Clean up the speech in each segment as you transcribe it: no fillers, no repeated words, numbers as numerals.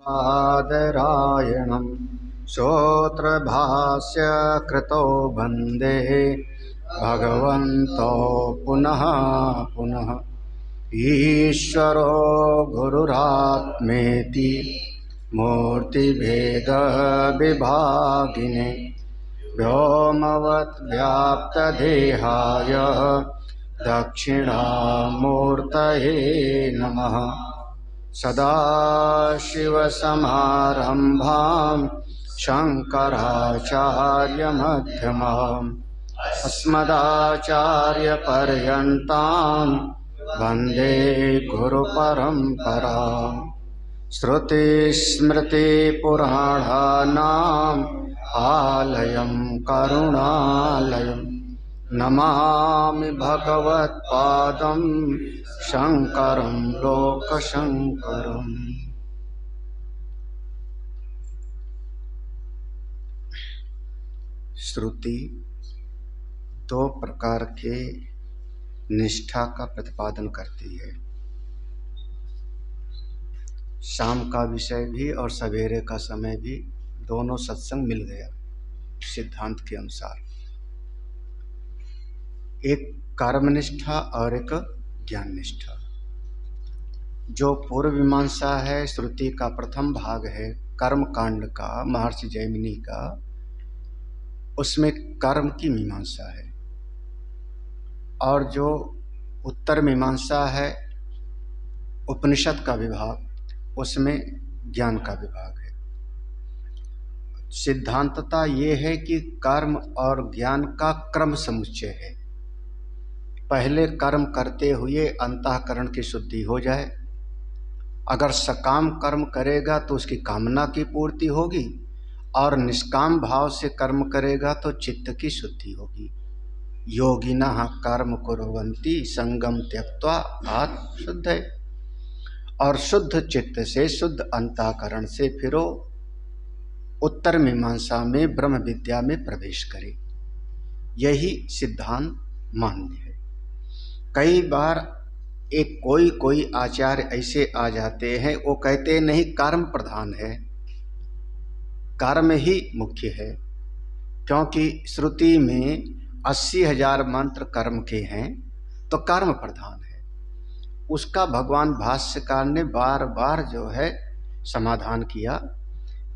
आदरायणं श्रोत्रभास्य कृतो वन्दे भगवन्तो पुनः पुनः। ईश्वरो गुरुरात्मेति मूर्तिभेदविभागिने व्योमवद्व्याप्तदेहाय दक्षिणामूर्तये नमः। सदाशिवसमारम्भां शङ्कराचार्यमध्यमाम् अस्मदाचार्यपर्यन्तां वन्दे गुरुपरम्पराम्। श्रुतिस्मृतिपुराणानाम् आलयं करुणालयं नमामि भगवत्पादं शङ्करं लोकशङ्करम्। श्रुति दो प्रकार के निष्ठा का प्रतिपादन करती है। शाम का विषय भी और सवेरे का समय भी दोनों सत्संग मिल गया सिद्धांत के अनुसार। एक कर्मनिष्ठा और एक ज्ञान निष्ठा। जो पूर्व मीमांसा है, श्रुति का प्रथम भाग है कर्म कांड का, महर्षि जैमिनी का, उसमें कर्म की मीमांसा है। और जो उत्तर मीमांसा है उपनिषद का विभाग, उसमें ज्ञान का विभाग है। सिद्धांतता ये है कि कर्म और ज्ञान का क्रम समुच्चय है। पहले कर्म करते हुए अंतःकरण की शुद्धि हो जाए। अगर सकाम कर्म करेगा तो उसकी कामना की पूर्ति होगी, और निष्काम भाव से कर्म करेगा तो चित्त की शुद्धि होगी। योगिनः कर्म कुर्वन्ति संगम त्यक्त्वा आत्म शुद्ध है। और शुद्ध चित्त से, शुद्ध अंतःकरण से फिरो उत्तर मीमांसा में ब्रह्म विद्या में प्रवेश करे। यही सिद्धांत मान्य है। कई बार एक कोई आचार्य ऐसे आ जाते हैं, वो कहते नहीं कर्म प्रधान है, कर्म ही मुख्य है, क्योंकि श्रुति में 80,000 मंत्र कर्म के हैं, तो कर्म प्रधान है। उसका भगवान भाष्यकार ने बार बार जो है समाधान किया।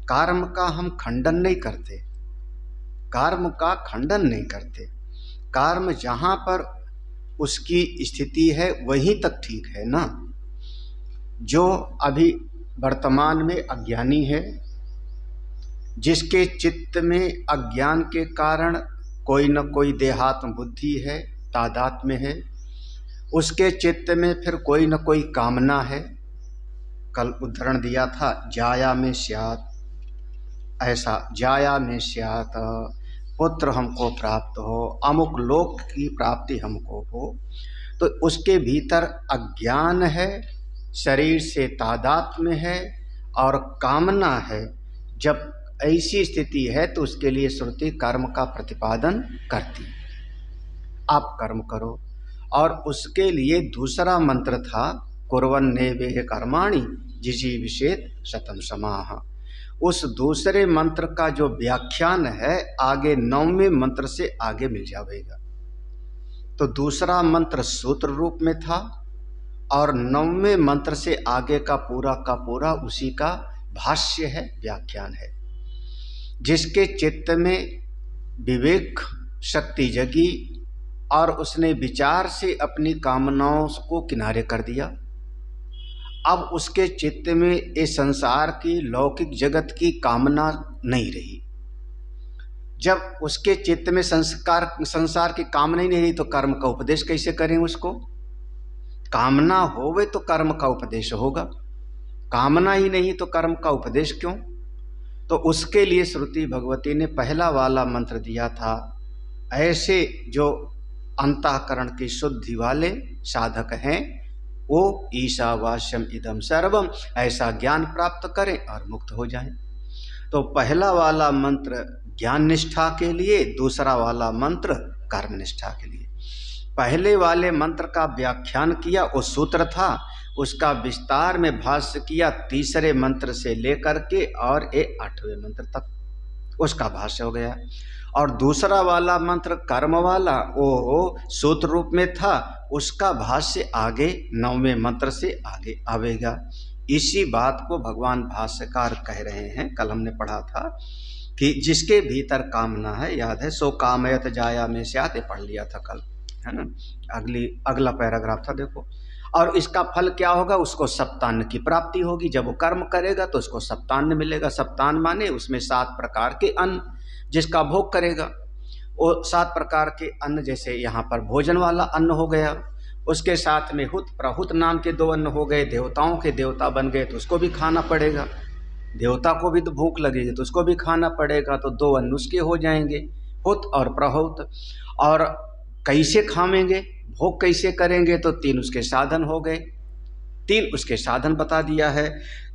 कर्म का हम खंडन नहीं करते, कर्म का खंडन नहीं करते। कर्म जहाँ पर उसकी स्थिति है वहीं तक ठीक है ना। जो अभी वर्तमान में अज्ञानी है, जिसके चित्त में अज्ञान के कारण कोई न कोई देहात्म बुद्धि है, तादात्म्य है, उसके चित्त में फिर कोई न कोई कामना है। कल उदाहरण दिया था, जाया में स्यात्, ऐसा जाया में स्यात्, पुत्र हमको प्राप्त हो, अमुक लोक की प्राप्ति हमको हो। तो उसके भीतर अज्ञान है, शरीर से तादात्म्य है और कामना है। जब ऐसी स्थिति है तो उसके लिए श्रुति कर्म का प्रतिपादन करती। आप कर्म करो। और उसके लिए दूसरा मंत्र था कुर्वन्नेवेह कर्माणि जिजीविषेत् शतं समाः। उस दूसरे मंत्र का जो व्याख्यान है आगे 9वें मंत्र से आगे मिल जाएगा। तो दूसरा मंत्र सूत्र रूप में था और 9वें मंत्र से आगे का पूरा उसी का भाष्य है, व्याख्यान है। जिसके चित्त में विवेक शक्ति जगी और उसने विचार से अपनी कामनाओं को किनारे कर दिया, अब उसके चित्त में इस संसार की, लौकिक जगत की कामना नहीं रही। जब उसके चित्त में संसार की कामना ही नहीं रही तो कर्म का उपदेश कैसे करें उसको? कामना होवे तो कर्म का उपदेश होगा, कामना ही नहीं तो कर्म का उपदेश क्यों? तो उसके लिए श्रुति भगवती ने पहला वाला मंत्र दिया था। ऐसे जो अंतःकरण की शुद्धि वाले साधक हैं वो ईशावास्यम इदम सर्वम, ऐसा ज्ञान प्राप्त करें और मुक्त हो जाएं। तो पहला वाला मंत्र ज्ञान निष्ठा के लिए, दूसरा वाला मंत्र कर्म निष्ठा के लिए। पहले वाले मंत्र का व्याख्यान किया, वो सूत्र था, उसका विस्तार में भाष्य किया 3रे मंत्र से लेकर के और 8वें मंत्र तक उसका भाष्य हो गया। और दूसरा वाला मंत्र कर्म वाला वो सूत्र रूप में था, उसका भाष्य आगे 9वें मंत्र से आगे आवेगा। इसी बात को भगवान भाष्यकार कह रहे हैं। कल हमने पढ़ा था कि जिसके भीतर कामना है, याद है, सो कामयत जाया में से आते, पढ़ लिया था कल, है ना। अगला पैराग्राफ था, देखो। और इसका फल क्या होगा, उसको सप्तान्न की प्राप्ति होगी। जब वो कर्म करेगा तो उसको सप्तान्न मिलेगा। सप्तान्न माने उसमें 7 प्रकार के अन्न जिसका भोग करेगा। वो 7 प्रकार के अन्न, जैसे यहाँ पर भोजन वाला अन्न हो गया, उसके साथ में हुत प्रहुत नाम के 2 अन्न हो गए। देवताओं के देवता बन गए तो उसको भी खाना पड़ेगा। देवता को भी तो भूख लगेगी तो उसको भी खाना पड़ेगा, तो 2 अन्न उसके हो जाएंगे, हुत और प्रहुत। और कैसे खावेंगे, भोग कैसे करेंगे, तो 3 उसके साधन हो गए। 3 उसके साधन बता दिया है,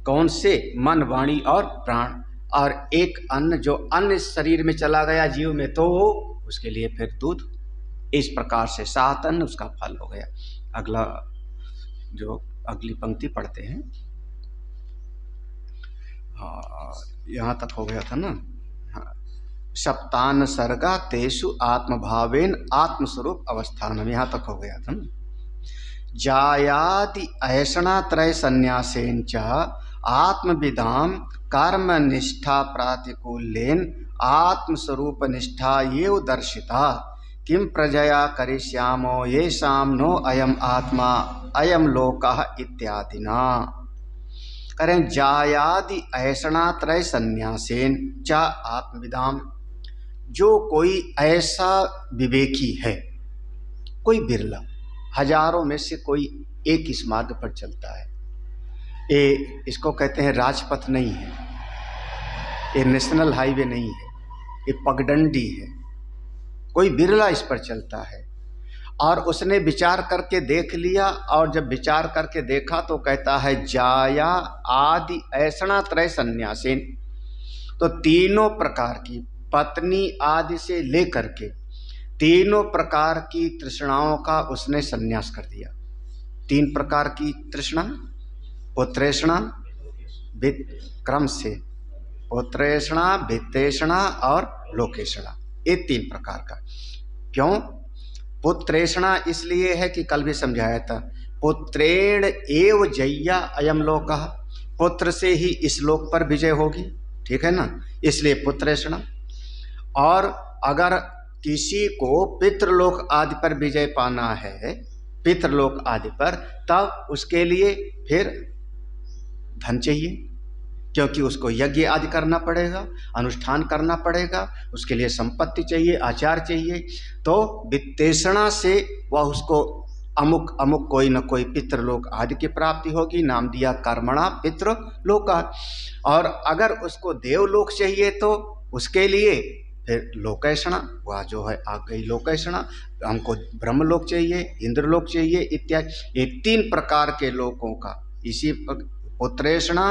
कौन से, मन, वाणी और प्राण। और एक अन्न जो अन्य शरीर में चला गया जीव में, तो उसके लिए फिर दूध। इस प्रकार से 7 अन्न उसका फल हो गया। अगला जो अगली पंक्ति पढ़ते हैं, हाँ यहाँ तक हो गया था ना। हाँ, सप्तान सर्गा तेषु आत्मभावेन आत्मस्वरूप अवस्थानम, यहाँ तक हो गया था ना। जायादि ऐषणात्रय संन्यासेन च आत्मविदाम कर्म निष्ठा प्रातिकूल्येन आत्मस्वरूप निष्ठा ये दर्शिता किम प्रजया करिष्यामो येषां नो अयम आत्मा अयम लोकः इत्यादिना। करें जायादि ऐषणात्रय संन्यासेन च आत्मविदाम, जो कोई ऐसा विवेकी है, कोई बिरला, हजारों में से कोई एक इस मार्ग पर चलता है। ये इसको कहते हैं राजपथ नहीं है, ये नेशनल हाईवे नहीं है, ये पगडंडी है। कोई बिरला इस पर चलता है और उसने विचार करके देख लिया, और जब विचार करके देखा तो कहता है जाया आदि ऐषणात्रय संन्यासेन, तो 3 प्रकार की, पत्नी आदि से लेकर के 3 प्रकार की तृष्णाओं का उसने संन्यास कर दिया। 3 प्रकार की तृष्णा, पुत्रेषणा, क्रम से पुत्रेषणा, वित्तेषणा और लोकेषणा, ये 3 प्रकार का। क्यों पुत्रेषणा? इसलिए है कि कल भी समझाया था, पुत्रेण एव जय्या अयम लोकः, पुत्र से ही इस लोक पर विजय होगी, ठीक है ना, इसलिए पुत्रेषणा। और अगर किसी को पितृलोक आदि पर विजय पाना है, पितृलोक आदि पर, तब उसके लिए फिर धन चाहिए, क्योंकि उसको यज्ञ आदि करना पड़ेगा, अनुष्ठान करना पड़ेगा, उसके लिए संपत्ति चाहिए, आचार चाहिए। तो वित्तेषणा से वह उसको अमुक अमुक कोई न कोई पितृलोक आदि की प्राप्ति होगी, नाम दिया कर्मणा पितृलोका। और अगर उसको देवलोक चाहिए तो उसके लिए फिर लोकेषणा, वह जो है आ गई लोकेषणा। हमको ब्रह्मलोक चाहिए, इंद्रलोक चाहिए इत्यादि। ये 3 प्रकार के लोकों का, इसी पुत्रेषणा,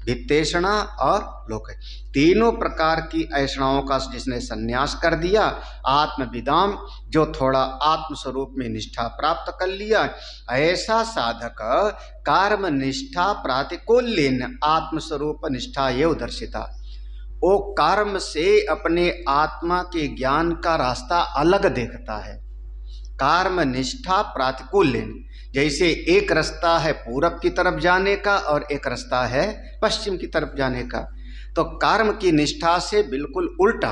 वित्तेषणा और लोक, 3 प्रकार की ऐषणाओं का जिसने संन्यास कर दिया, आत्मविदाम, जो थोड़ा आत्मस्वरूप में निष्ठा प्राप्त कर लिया, ऐसा साधक कर्म निष्ठा प्रातिकूल्येन आत्मस्वरूप निष्ठा ये दर्शिता, वो कर्म से अपने आत्मा के ज्ञान का रास्ता अलग देखता है। कर्म निष्ठा प्रातिकूल्येन, जैसे एक रास्ता है पूरब की तरफ जाने का और एक रास्ता है पश्चिम की तरफ जाने का, तो कर्म की निष्ठा से बिल्कुल उल्टा,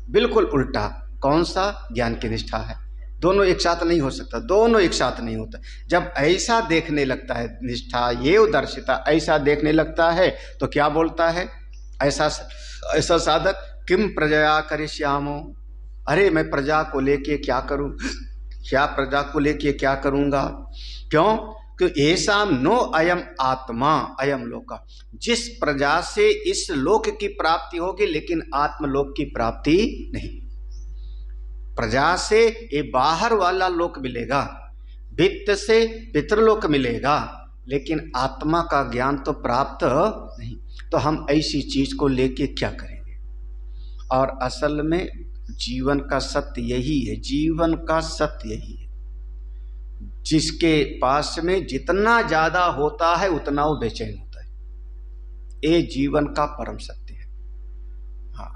बिल्कुल उल्टा कौन सा? ज्ञान की निष्ठा है। दोनों एक साथ नहीं हो सकता, दोनों एक साथ नहीं होता। जब ऐसा देखने लगता है, निष्ठा ये दर्शिता, ऐसा देखने लगता है, तो क्या बोलता है ऐसा साधक, किम प्रजया करिष्यामो, अरे मैं प्रजा को लेके क्या करूं, क्या प्रजा को लेके क्या करूंगा। क्यों? कि ऐसा नो अयम आत्मा अयम लोक, जिस प्रजा से इस लोक की प्राप्ति होगी लेकिन आत्मलोक की प्राप्ति नहीं। प्रजा से ये बाहर वाला लोक मिलेगा, वित्त से पितृलोक मिलेगा, लेकिन आत्मा का ज्ञान तो प्राप्त नहीं। तो हम ऐसी चीज को लेके क्या करेंगे? और असल में जीवन का सत्य यही है, जीवन का सत्य यही है। जिसके पास में जितना ज्यादा होता है उतना वो बेचैन होता है। ये जीवन का परम सत्य है। हाँ,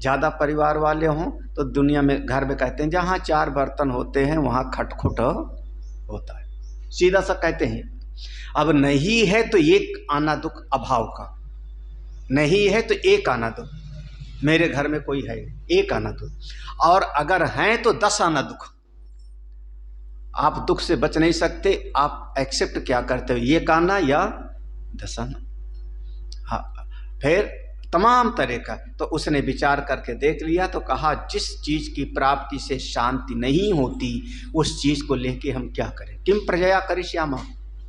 ज्यादा परिवार वाले हों तो दुनिया में घर में कहते हैं जहां 4 बर्तन होते हैं वहां खटखुट होता है, सीधा सा कहते हैं। अब नहीं है तो एक आना दुख अभाव का, नहीं है तो एक आना दुख, मेरे घर में कोई है एक आना दुख, और अगर हैं तो 10 आना दुख। आप दुख से बच नहीं सकते, आप एक्सेप्ट क्या करते हो, एक आना या 10 आना। हाँ, फिर तमाम तरह का। तो उसने विचार करके देख लिया तो कहा जिस चीज की प्राप्ति से शांति नहीं होती उस चीज को लेके हम क्या करें। किम प्रजया करिष्यामा,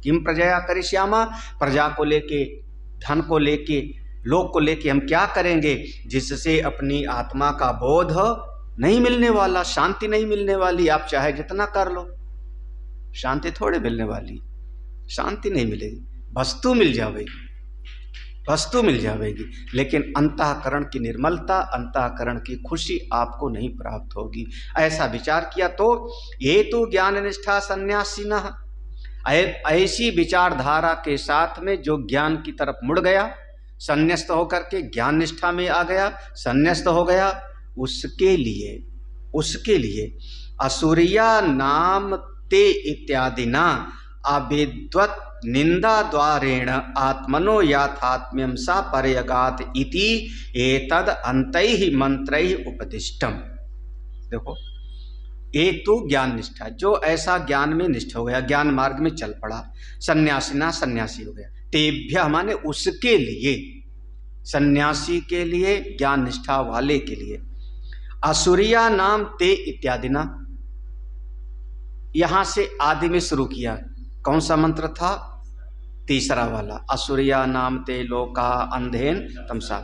किम प्रजया करिष्यामा, प्रजा को लेके, धन को लेके, लोक को लेके हम क्या करेंगे जिससे अपनी आत्मा का बोध नहीं मिलने वाला, शांति नहीं मिलने वाली। आप चाहे जितना कर लो, शांति थोड़े मिलने वाली, शांति नहीं मिलेगी। वस्तु मिल जाएगी, वस्तु मिल जाएगी, लेकिन अंतःकरण की निर्मलता, अंतःकरण की खुशी आपको नहीं प्राप्त होगी। ऐसा विचार किया तो ये तो ज्ञान निष्ठा सन्यासीनः, ऐसी विचारधारा के साथ में जो ज्ञान की तरफ मुड़ गया, संन्यास्त होकर के ज्ञान निष्ठा में आ गया, संन्यास्त हो गया, उसके लिए असुरिया नाम ते इत्यादिना अविद्वत निंदा द्वारेण आत्मनो याथात्म्यम सा पर्यगात इति एतद अंतैहि मंत्रैहि उपदिष्टम। देखो, एक तो ज्ञान निष्ठा, जो ऐसा ज्ञान में निष्ठ हो गया, ज्ञान मार्ग में चल पड़ा, सन्यासिना सन्यासी हो गया, तेभ्य माने उसके लिए, सन्यासी के लिए, ज्ञान निष्ठा वाले के लिए। असुरिया नाम ते इत्यादि ना, यहां से आदि में शुरू किया। कौन सा मंत्र था? तीसरा वाला, असुरिया नाम ते लोका अंधेन तमसा।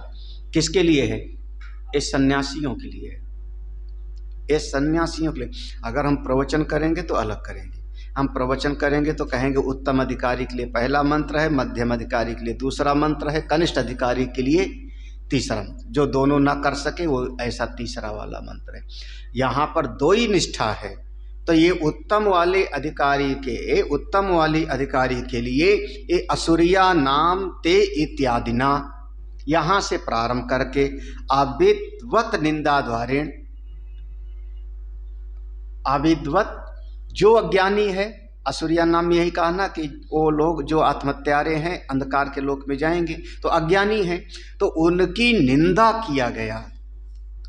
किसके लिए है? ये सन्यासियों के लिए है, ये सन्यासियों के लिए। अगर हम प्रवचन करेंगे तो अलग करेंगे, हम प्रवचन करेंगे तो कहेंगे उत्तम अधिकारी के लिए पहला मंत्र है, मध्यम अधिकारी के लिए दूसरा मंत्र है, कनिष्ठ अधिकारी के लिए तीसरा मंत्र, जो दोनों ना कर सके वो ऐसा तीसरा वाला मंत्र है। यहाँ पर 2 ही निष्ठा है, तो ये उत्तम वाले अधिकारी के, उत्तम वाली अधिकारी के लिए ये असुरिया नाम ते इत्यादिना, यहाँ से प्रारंभ करके अविद्वत निंदा द्वारेण, अविद्वत जो अज्ञानी है, असुरिया नाम यही कहा ना कि वो लोग जो आत्महत्यारे हैं अंधकार के लोक में जाएंगे, तो अज्ञानी हैं, तो उनकी निंदा किया गया,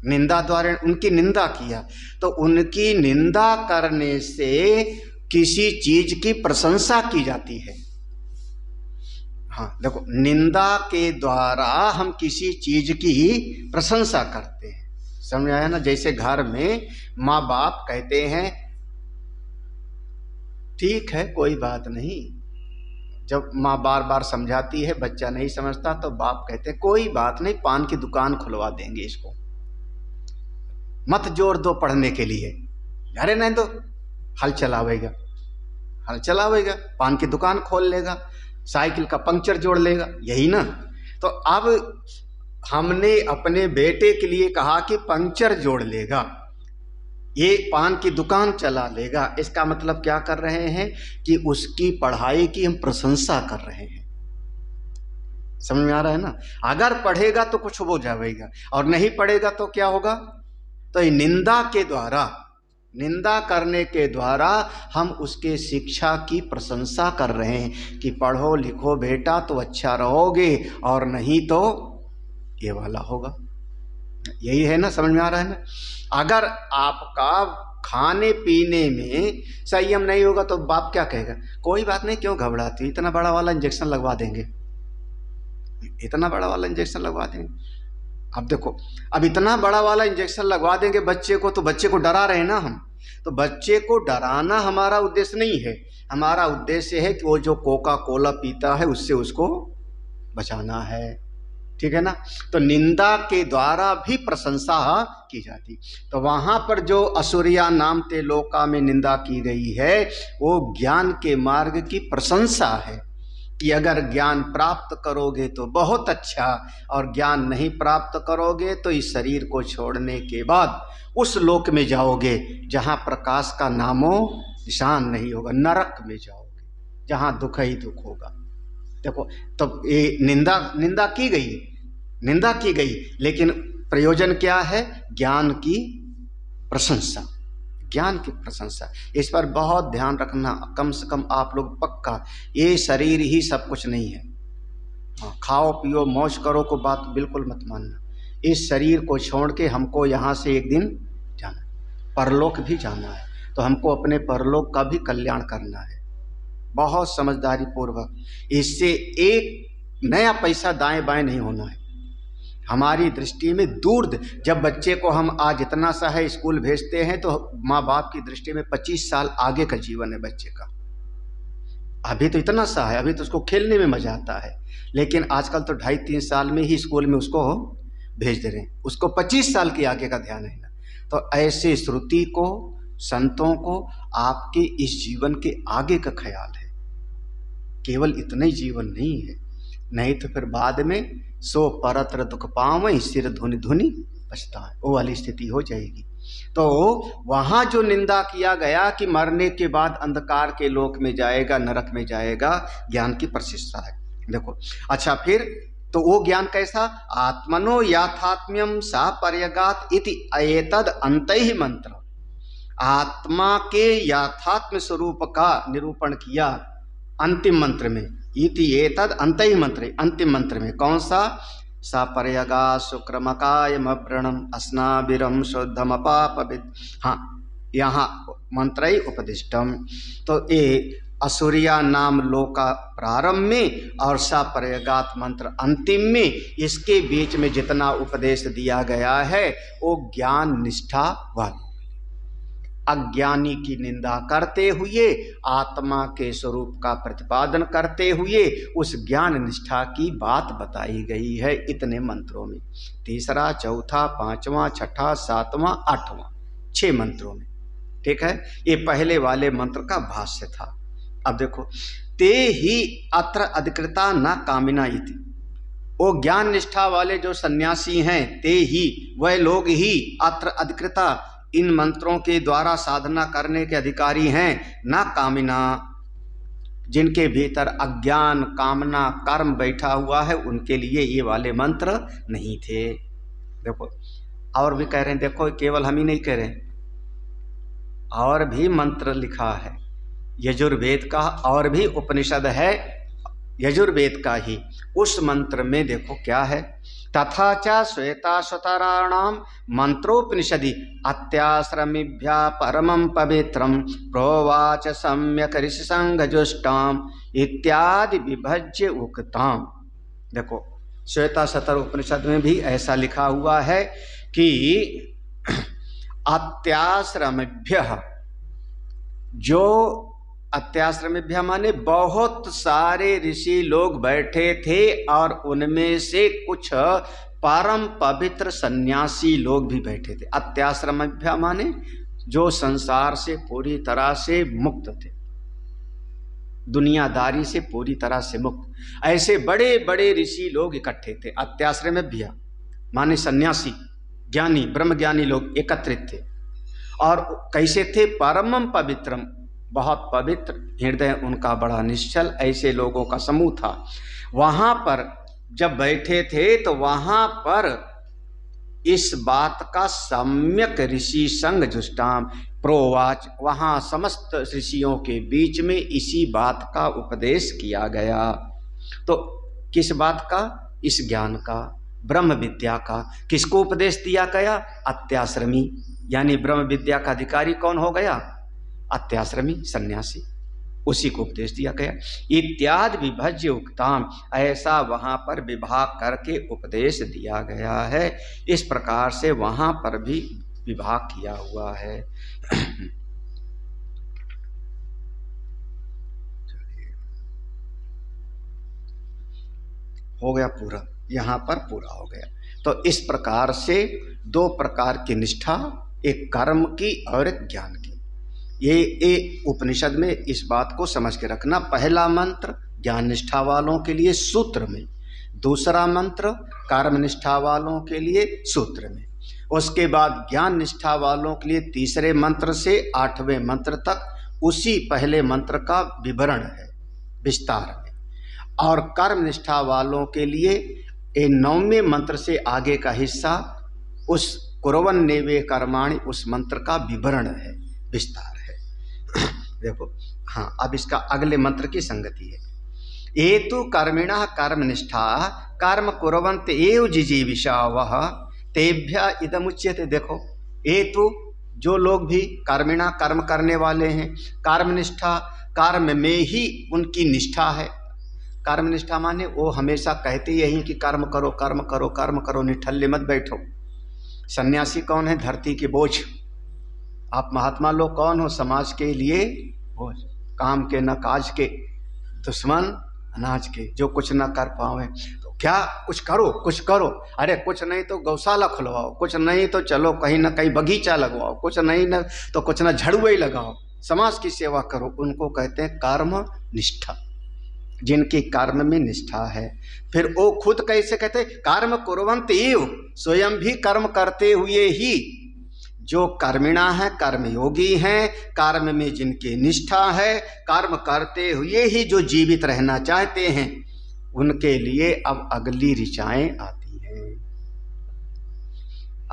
निंदा द्वारा उनकी निंदा किया। तो उनकी निंदा करने से किसी चीज की प्रशंसा की जाती है। हाँ देखो, निंदा के द्वारा हम किसी चीज की प्रशंसा करते हैं, समझ आया ना। जैसे घर में माँ बाप कहते हैं ठीक है कोई बात नहीं, जब माँ बार बार समझाती है बच्चा नहीं समझता तो बाप कहते हैं कोई बात नहीं, पान की दुकान खुलवा देंगे इसको, मत जोर दो पढ़ने के लिए, अरे नहीं दो, हल चलावेगा, हल चलावेगा, पान की दुकान खोल लेगा, साइकिल का पंक्चर जोड़ लेगा, यही ना। तो अब हमने अपने बेटे के लिए कहा कि पंक्चर जोड़ लेगा, ये पान की दुकान चला लेगा, इसका मतलब क्या कर रहे हैं कि उसकी पढ़ाई की हम प्रशंसा कर रहे हैं। समझ में आ रहा है ना। अगर पढ़ेगा तो कुछ हो जाएगा और नहीं पढ़ेगा तो क्या होगा। तो ये निंदा के द्वारा, निंदा करने के द्वारा हम उसके शिक्षा की प्रशंसा कर रहे हैं कि पढ़ो लिखो बेटा तो अच्छा रहोगे, और नहीं तो ये वाला होगा। यही है ना, समझ में आ रहा है ना। अगर आपका खाने पीने में संयम नहीं होगा तो बाप क्या कहेगा, कोई बात नहीं क्यों घबराती, इतना बड़ा वाला इंजेक्शन लगवा देंगे, इतना बड़ा वाला इंजेक्शन लगवा देंगे। अब देखो, अब इतना बड़ा वाला इंजेक्शन लगवा देंगे बच्चे को, तो बच्चे को डरा रहे ना हम। तो बच्चे को डराना हमारा उद्देश्य नहीं है, हमारा उद्देश्य है कि वो जो कोका कोला पीता है उससे उसको बचाना है, ठीक है ना। तो निंदा के द्वारा भी प्रशंसा की जाती। तो वहां पर जो असुरिया नाम ते लोका में निंदा की गई है वो ज्ञान के मार्ग की प्रशंसा है कि अगर ज्ञान प्राप्त करोगे तो बहुत अच्छा, और ज्ञान नहीं प्राप्त करोगे तो इस शरीर को छोड़ने के बाद उस लोक में जाओगे जहां प्रकाश का नामो निशान नहीं होगा, नरक में जाओगे जहाँ दुख ही दुख होगा। देखो, तो ये निंदा की गई, निंदा की गई, लेकिन प्रयोजन क्या है? ज्ञान की प्रशंसा, ज्ञान की प्रशंसा। इस पर बहुत ध्यान रखना, कम से कम आप लोग पक्का। ये शरीर ही सब कुछ नहीं है। हाँ, खाओ पियो मौज करो को बात बिल्कुल मत मानना। इस शरीर को छोड़ के हमको यहाँ से एक दिन जाना, परलोक भी जाना है, तो हमको अपने परलोक का भी कल्याण करना है बहुत समझदारी पूर्वक। इससे एक नया पैसा दाएं बाएं नहीं होना है हमारी दृष्टि में दूर। जब बच्चे को हम आज इतना सा है स्कूल भेजते हैं तो माँ बाप की दृष्टि में 25 साल आगे का जीवन है बच्चे का। अभी तो इतना सा है, अभी तो उसको खेलने में मजा आता है, लेकिन आजकल तो 2.5-3 साल में ही स्कूल में उसको भेज दे रहे हैं, उसको 25 साल के आगे का ध्यान है ना। तो ऐसे श्रुति को, संतों को आपके इस जीवन के आगे का ख्याल है, केवल इतना ही जीवन नहीं है, नहीं तो फिर बाद में सो परत्र दुख पावै सिर धुनि धुनि पछताए, वो वाली स्थिति हो जाएगी। तो वहां जो निंदा किया गया कि मरने के बाद अंधकार के लोक में जाएगा, नरक में जाएगा, ज्ञान की प्रशंसा है। देखो अच्छा, फिर तो वो ज्ञान कैसा? आत्मनो याथात्म्यम सा पर्यगात इति एतद अंतैः मंत्र। आत्मा के याथात्म्य स्वरूप का निरूपण किया अंतिम मंत्र में, इति एतद अंतैः मंत्र, अंतिम मंत्र में। कौन सा? सा पर्यगा शुक्रमकायम व्रणम अस्नाबिरम शुद्धम अपापविद। हाँ, यहाँ मंत्र उपदिष्टम। तो ये असुरिया नाम लोका प्रारंभ में और सा पर्यगात मंत्र अंतिम में, इसके बीच में जितना उपदेश दिया गया है वो ज्ञान निष्ठा वाला, अज्ञानी की निंदा करते हुए, आत्मा के स्वरूप का प्रतिपादन करते हुए उस ज्ञान निष्ठा की बात बताई गई है इतने मंत्रों में। तीसरा, चौथा, पांचवा, छठा, सातवां, आठवां, 6 मंत्रों में। ठीक है, ये पहले वाले मंत्र का भाष्य था। अब देखो, ते ही अत्र अधिकृता न कामिना इति। वो ज्ञान निष्ठा वाले जो सन्यासी हैं, ते ही, वह लोग ही अत्र अधिकृता, इन मंत्रों के द्वारा साधना करने के अधिकारी हैं, ना कामिना, जिनके भीतर अज्ञान, कामना, कर्म बैठा हुआ है, उनके लिए ये वाले मंत्र नहीं थे। देखो और भी कह रहे हैं, देखो केवल हम ही नहीं कह रहे, और भी मंत्र लिखा है यजुर्वेद का, और भी उपनिषद है यजुर्वेद का ही। उस मंत्र में देखो क्या है, तथा च श्वेताश्वतराणाम मंत्रोपनिषदि अत्याश्रमिभ्या परमं पवित्रं प्रोवाच सम्यक ऋषि संघजुष्टाम इत्यादि विभज्य उक्ताम। देखो श्वेताश्वतर उपनिषद में भी ऐसा लिखा हुआ है कि अत्याश्रमिभ्य, जो अत्याश्रमिभ्य माने बहुत सारे ऋषि लोग बैठे थे और उनमें से कुछ परम पवित्र सन्यासी लोग भी बैठे थे। अत्याश्रमिभ्य माने जो संसार से पूरी तरह से मुक्त थे, दुनियादारी से पूरी तरह से मुक्त, ऐसे बड़े बड़े ऋषि लोग इकट्ठे थे। अत्याश्रमिभ्य माने सन्यासी, ज्ञानी, ब्रह्मज्ञानी लोग एकत्रित थे। और कैसे थे? परमम पवित्रम, बहुत पवित्र, हृदय उनका बड़ा निश्चल, ऐसे लोगों का समूह था। वहां पर जब बैठे थे तो वहां पर इस बात का सम्यक ऋषि संग जुष्टाम प्रोवाच, वहां समस्त ऋषियों के बीच में इसी बात का उपदेश किया गया। तो किस बात का? इस ज्ञान का, ब्रह्म विद्या का। किसको उपदेश दिया गया? अत्याश्रमी, यानी ब्रह्म विद्या का अधिकारी कौन हो गया? अत्याश्रमी सन्यासी, उसी को उपदेश दिया गया। इत्यादि विभज्य उक्ताम, ऐसा वहां पर विभाग करके उपदेश दिया गया है। इस प्रकार से वहां पर भी विभाग किया हुआ है। हो गया पूरा, यहां पर पूरा हो गया। तो इस प्रकार से 2 प्रकार की निष्ठा, एक कर्म की और एक ज्ञान की। ये उपनिषद में इस बात को समझ के रखना। पहला मंत्र ज्ञान निष्ठा वालों के लिए सूत्र में, दूसरा मंत्र कर्म निष्ठा वालों के लिए सूत्र में, उसके बाद ज्ञान निष्ठा वालों के लिए तीसरे मंत्र से 8वें मंत्र तक उसी पहले मंत्र का विवरण है विस्तार में। और कर्म निष्ठा वालों के लिए ये 9वें मंत्र से आगे का हिस्सा उस कुर्वन् नैवे कर्माणि उस मंत्र का विवरण है, विस्तार है। देखो हाँ, अब इसका अगले मंत्र की संगति है। एतु कर्मिणः कर्मनिष्ठा कर्म कुर्वन्त एव जिजीविषावः तेभ्य इदमुच्यते। देखो एतु जो लोग भी कर्मिणा कर्म करने वाले हैं, कर्मनिष्ठा कर्म में ही उनकी निष्ठा है। कर्मनिष्ठा माने वो हमेशा कहते यही कि कर्म करो कर्म करो कर्म करो, निठल्ले मत बैठो। सन्यासी कौन है? धरती के बोझ। आप महात्मा लोग कौन हो? समाज के लिए बोझ, काम के न काज के, दुश्मन अनाज के, जो कुछ न कर पावे तो क्या कुछ करो कुछ करो। अरे कुछ नहीं तो गौशाला खुलवाओ, कुछ नहीं तो चलो कहीं ना कहीं बगीचा लगवाओ, कुछ नहीं न तो कुछ ना झड़ुए लगाओ, समाज की सेवा करो। उनको कहते हैं कर्म निष्ठा, जिनकी कर्म में निष्ठा है। फिर वो खुद कैसे कहते हैं? कर्म कुर्वन्त एव, स्वयं भी कर्म करते हुए ही। जो कर्मिणा है, कर्मयोगी हैं, कर्म में जिनकी निष्ठा है, कर्म करते हुए ही जो जीवित रहना चाहते हैं, उनके लिए अब अगली ऋचाएं आती हैं।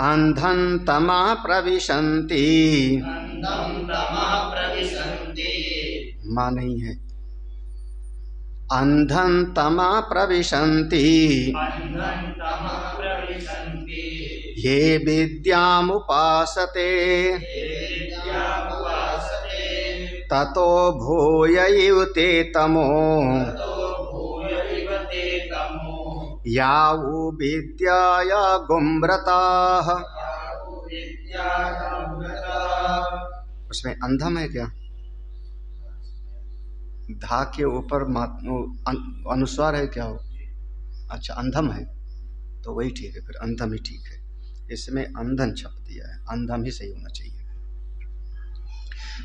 अंधं तमः प्रविशन्ति, मां नहीं है, अंधं तमः प्रविशन्ति ये विद्यामुपासते ततो भूय इव ते तमो यावु विद्याया गुम्रताः। उसमें अंधम है क्या? धा के ऊपर अनुस्वार है क्या हो? अच्छा अंधम है तो वही ठीक है, फिर अंधम ही ठीक है। इसमें अंधन छप दिया है, अंधम ही सही होना चाहिए।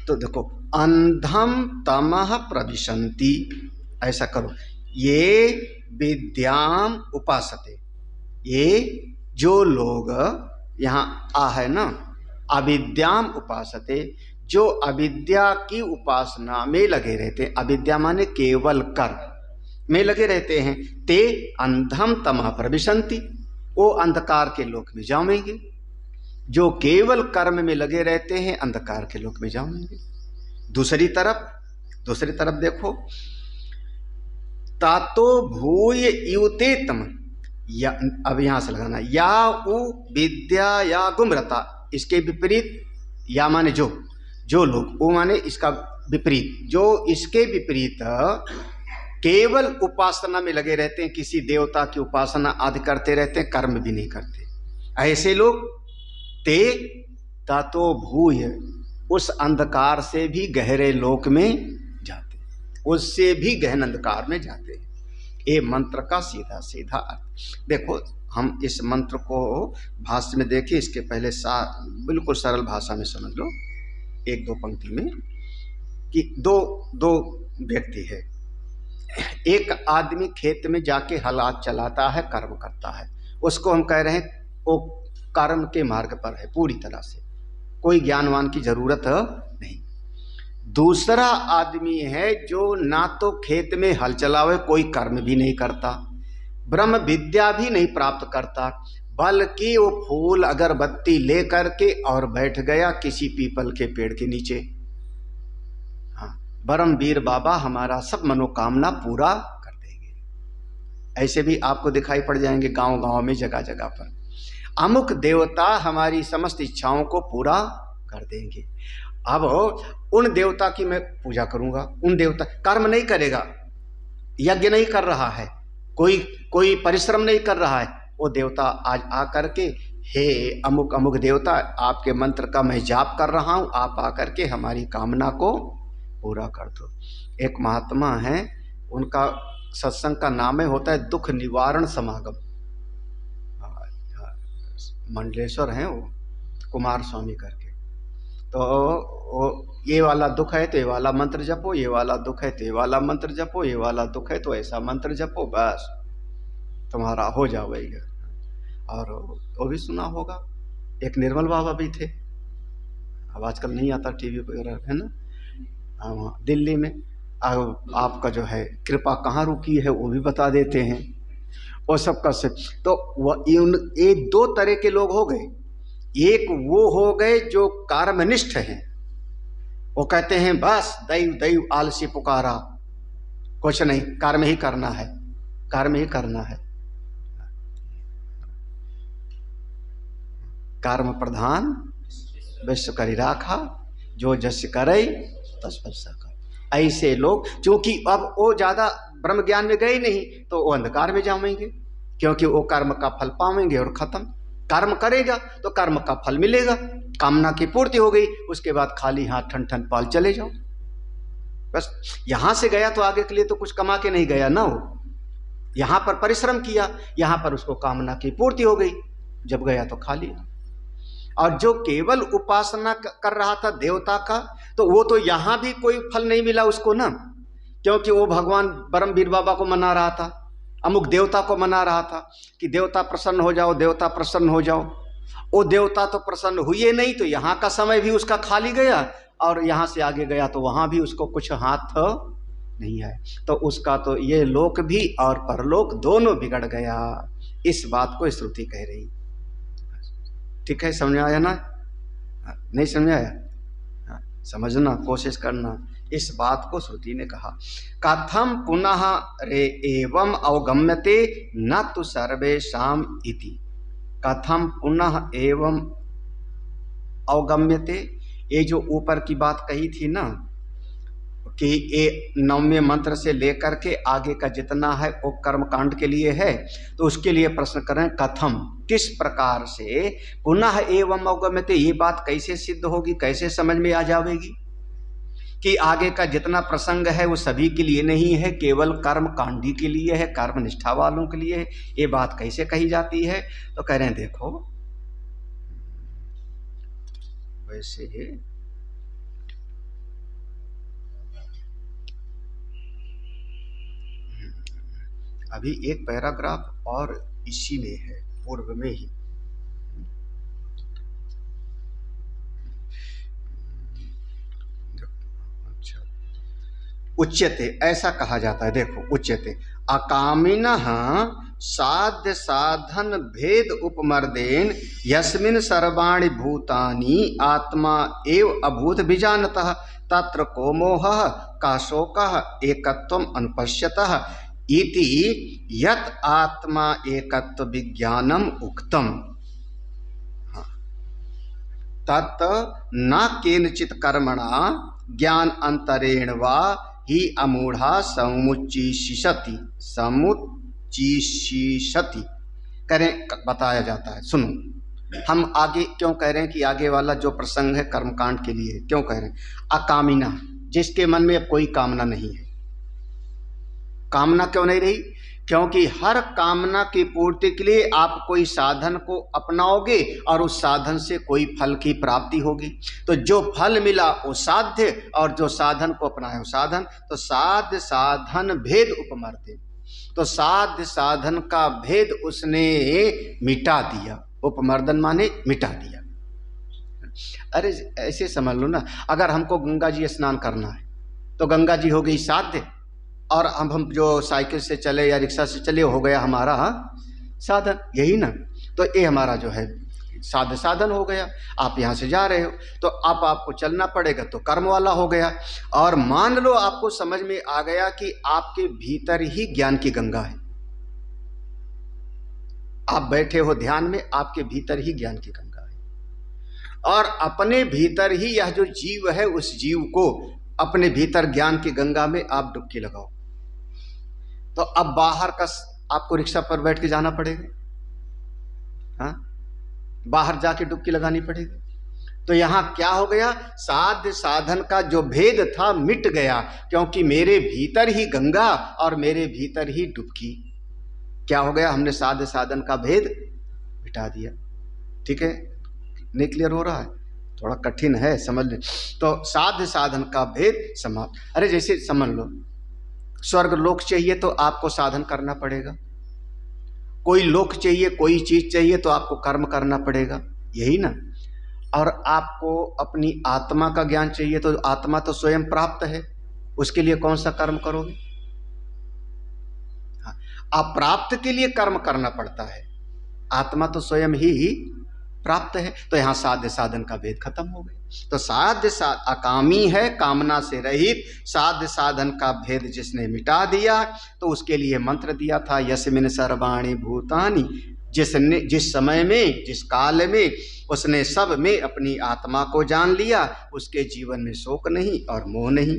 तो देखो अंधम तमः प्रविशन्ति, ऐसा करो। ये विद्याम उपासते, ये जो लोग यहाँ आ है ना, अविद्याम उपासते, जो अविद्या की उपासना में लगे रहते हैं, अविद्या माने केवल कर्म में लगे रहते हैं, ते अंधम तमः प्रविशन्ति, वो अंधकार के लोक में जाएंगे। जो केवल कर्म में लगे रहते हैं अंधकार के लोक में जाएंगे। दूसरी तरफ देखो, तातो भूय युते तम, या अब यहां से लगाना, या उ विद्या या गुमरता, इसके विपरीत या माने जो लोग, वो माने इसका विपरीत, जो इसके विपरीत केवल उपासना में लगे रहते हैं, किसी देवता की उपासना आदि करते रहते हैं, कर्म भी नहीं करते, ऐसे लोग ते तातो भूय, उस अंधकार से भी गहरे लोक में जाते, उससे भी गहन अंधकार में जाते हैं। ये मंत्र का सीधा सीधा अर्थ देखो। हम इस मंत्र को भाष्य में देखें, इसके पहले बिल्कुल सरल भाषा में समझ लो, एक दो पंक्ति में, कि दो व्यक्ति है। एक आदमी खेत में जाके हलात चलाता है, कर्म करता है, उसको हम कह रहे हैं वो कर्म के मार्ग पर है पूरी तरह से, कोई ज्ञानवान की जरूरत नहीं। दूसरा आदमी है जो ना तो खेत में हल चलावे, कोई कर्म भी नहीं करता, ब्रह्म विद्या भी नहीं प्राप्त करता, बल्कि वो फूल अगरबत्ती ले करके और बैठ गया किसी पीपल के पेड़ के नीचे। हाँ, बरमवीर बाबा हमारा सब मनोकामना पूरा कर देंगे। ऐसे भी आपको दिखाई पड़ जाएंगे गांव गांव में, जगह जगह पर, अमुक देवता हमारी समस्त इच्छाओं को पूरा कर देंगे। अब उन देवता की मैं पूजा करूंगा, उन देवता कर्म नहीं करेगा, यज्ञ नहीं कर रहा है, कोई परिश्रम नहीं कर रहा है, वो देवता आज आकर के, हे अमुक अमुक देवता, आपके मंत्र का मैं जाप कर रहा हूँ, आप आकर के हमारी कामना को पूरा कर दो। एक महात्मा हैं, उनका सत्संग का नाम होता है दुख निवारण समागम, मंडलेश्वर हैं वो, कुमार स्वामी करके। तो ये वाला दुख है तो ये वाला मंत्र जपो, ये वाला दुख है तो ये वाला मंत्र जपो, ये वाला दुख है तो ऐसा मंत्र जपो, बस तुम्हारा हो जाएगा। और वो भी सुना होगा, एक निर्मल बाबा भी थे, अब आजकल नहीं आता टीवी वगैरह है ना, दिल्ली में आपका जो है कृपा कहाँ रुकी है वो भी बता देते हैं, वो सब का सब। तो ये दो तरह के लोग हो गए। एक वो हो गए जो कर्मनिष्ठ हैं, वो कहते हैं बस दैव दैव आलसी पुकारा, कुछ नहीं, कर्म ही करना है, कर्म ही करना है, कर्म प्रधान विश्व करी राखा, जो जस करे तस फल सका। ऐसे लोग, क्योंकि अब वो ज्यादा ब्रह्म ज्ञान में गए नहीं तो वो अंधकार में जाएंगे, क्योंकि वो कर्म का फल पाएंगे और खत्म। कर्म करेगा तो कर्म का फल मिलेगा, कामना की पूर्ति हो गई, उसके बाद खाली हाथ ठन ठन पाल चले जाओ। बस यहां से गया तो आगे के लिए तो कुछ कमा के नहीं गया ना, वो यहां पर परिश्रम किया, यहां पर उसको कामना की पूर्ति हो गई, जब गया तो खाली। और जो केवल उपासना कर रहा था देवता का, तो वो तो यहां भी कोई फल नहीं मिला उसको ना, क्योंकि वो भगवान परमवीर बाबा को मना रहा था, अमुक देवता को मना रहा था कि देवता प्रसन्न हो जाओ, देवता प्रसन्न हो जाओ। वो देवता तो प्रसन्न हुए नहीं, तो यहाँ का समय भी उसका खाली गया, और यहाँ से आगे गया तो वहां भी उसको कुछ हाथ नहीं है। तो उसका तो ये लोक भी और परलोक दोनों बिगड़ गया। इस बात को श्रुति कह रही। ठीक है, समझ आया ना? नहीं समझ आया? समझना, कोशिश करना। इस बात को श्रुति ने कहा। कथम पुनः रे एवं अवगम्यते न तो सर्वेषाम इति। कथम पुनः एवं अवगम्यते, ये जो ऊपर की बात कही थी ना कि ये 9वें मंत्र से लेकर के आगे का जितना है वो कर्म कांड के लिए है, तो उसके लिए प्रश्न करें कथम, किस प्रकार से, पुनः एवं अवगम्यते, ये बात कैसे सिद्ध होगी, कैसे समझ में आ जाएगी कि आगे का जितना प्रसंग है वो सभी के लिए नहीं है, केवल कर्म कांडी के लिए है, कर्म निष्ठा वालों के लिए है। ये बात कैसे कही जाती है? तो कह रहे हैं देखो, वैसे अभी एक पैराग्राफ और इसी में है, पूर्व में ही। अच्छा, उच्यते ऐसा कहा जाता है, देखो उच्यते अकामिनः साध्य साधन भेद उपमर्देन यस्मिन् सर्वाणि भूतानि आत्मा एव अभूत विजानतः तत्र को मोहः का शोकः एकत्वम् अनुपश्यतः इति यत् आत्मा एकत्व विज्ञानम उक्तम तत् न केनचित् कर्मणा ज्ञान अंतरेण वा ही अमूढ़ा समुच्चिषति करें, बताया जाता है। सुनो, हम आगे क्यों कह रहे हैं कि आगे वाला जो प्रसंग है कर्मकांड के लिए, क्यों कह रहे हैं? अकामिना, जिसके मन में अब कोई कामना नहीं है। कामना क्यों नहीं रही? क्योंकि हर कामना की पूर्ति के लिए आप कोई साधन को अपनाओगे और उस साधन से कोई फल की प्राप्ति होगी। तो जो फल मिला वो साध्य, और जो साधन को अपनाया वो साधन। तो साध्य साधन भेद उपमर्दे, तो साध्य साधन का भेद उसने मिटा दिया। उपमर्दन माने मिटा दिया। अरे ऐसे समझ लो ना, अगर हमको गंगा जी स्नान करना है तो गंगा जी हो गई साध्य, और हम जो साइकिल से चले या रिक्शा से चले हो गया हमारा साधन, यही ना। तो ये हमारा जो है साध्य साधन हो गया। आप यहाँ से जा रहे हो तो अब आपको चलना पड़ेगा, तो कर्म वाला हो गया। और मान लो आपको समझ में आ गया कि आपके भीतर ही ज्ञान की गंगा है, आप बैठे हो ध्यान में, आपके भीतर ही ज्ञान की गंगा है, और अपने भीतर ही यह जो जीव है उस जीव को अपने भीतर ज्ञान की गंगा में आप डुबकी लगाओ। तो अब बाहर का आपको रिक्शा पर बैठ के जाना पड़ेगा, हाँ, बाहर जाके डुबकी लगानी पड़ेगी। तो यहां क्या हो गया? साध्य साधन का जो भेद था मिट गया, क्योंकि मेरे भीतर ही गंगा और मेरे भीतर ही डुबकी। क्या हो गया? हमने साध्य साधन का भेद मिटा दिया। ठीक है, नहीं क्लियर हो रहा है? थोड़ा कठिन है समझ ले। तो साध्य साधन का भेद समाप्त। अरे जैसे समझ लो, स्वर्ग लोक चाहिए तो आपको साधन करना पड़ेगा, कोई लोक चाहिए, कोई चीज चाहिए तो आपको कर्म करना पड़ेगा, यही ना। और आपको अपनी आत्मा का ज्ञान चाहिए, तो आत्मा तो स्वयं प्राप्त है, उसके लिए कौन सा कर्म करोगे? अप्राप्त के लिए कर्म करना पड़ता है, आत्मा तो स्वयं ही प्राप्त है। तो यहां साध्य साधन का भेद खत्म हो गया। तो साध्य अकामी है, कामना से रहित, साध्य साधन का भेद जिसने मिटा दिया, तो उसके लिए मंत्र दिया था, यस्मिन् सर्वाणि भूतानि, जिसने जिस समय में, जिस काल में उसने सब में अपनी आत्मा को जान लिया, उसके जीवन में शोक नहीं और मोह नहीं।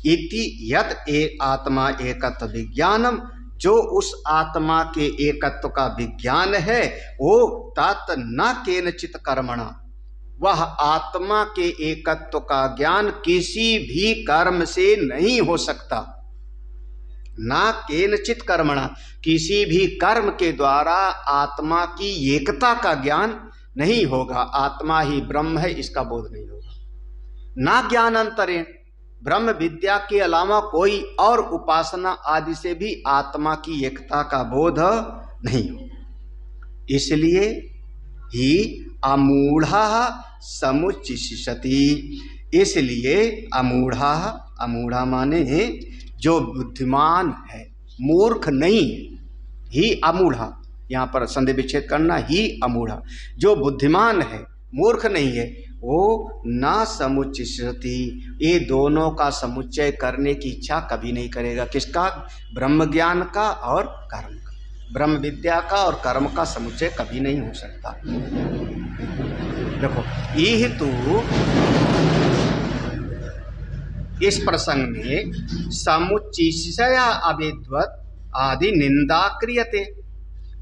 इति यत् आत्मा एकत्व विज्ञानम, जो उस आत्मा के एकत्व का विज्ञान है, वो तत् न केनचित कर्मणा, वह आत्मा के एकत्व का ज्ञान किसी भी कर्म से नहीं हो सकता। ना केनचित कर्मणा, किसी भी कर्म के द्वारा आत्मा की एकता का ज्ञान नहीं होगा। आत्मा ही ब्रह्म है, इसका बोध नहीं होगा। ना ज्ञानांतरेण, ब्रह्म विद्या के अलावा कोई और उपासना आदि से भी आत्मा की एकता का बोध नहीं हो। इसलिए ही अमूढ़ा समुच्चिषति, इसलिए अमूढ़ा, अमूढ़ा माने जो बुद्धिमान है, मूर्ख नहीं, ही अमूढ़ा, यहाँ पर संधि विच्छेद करना, ही अमूढ़ा, जो बुद्धिमान है, मूर्ख नहीं है, वो ना समुच्चिषति, ये दोनों का समुच्चय करने की इच्छा कभी नहीं करेगा। किसका? ब्रह्म ज्ञान का और कर्म का, ब्रह्म विद्या का और कर्म का समुच्चय कभी नहीं हो सकता। देखो, ये तो इस प्रसंग में समुच्चिषया अविद्वत् आदि निंदा क्रियते,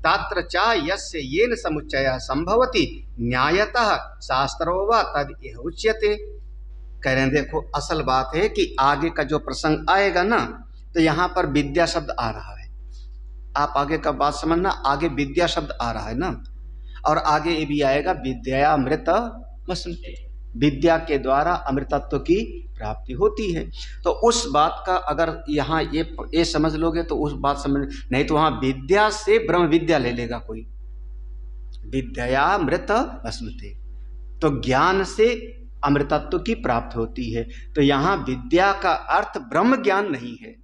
तत्र च यस्य येन समुच्चयः संभवति न्यायतः शास्त्रो वा तद इह उच्यते। कह रहे हैं देखो, असल बात है कि आगे का जो प्रसंग आएगा ना, तो यहाँ पर विद्या शब्द आ रहा है। आप आगे का बात समझना, आगे विद्या शब्द आ रहा है ना, और आगे ये भी आएगा विद्या अमृत वसंति, विद्या के द्वारा अमृतत्व की प्राप्ति होती है। तो उस बात का अगर यहाँ ये समझ लोगे तो उस बात समझ, नहीं तो वहाँ विद्या से ब्रह्म विद्या ले लेगा कोई, विद्या अमृत वसंति, तो ज्ञान से अमृतत्व की प्राप्ति होती है। तो यहाँ विद्या का अर्थ ब्रह्म ज्ञान नहीं है।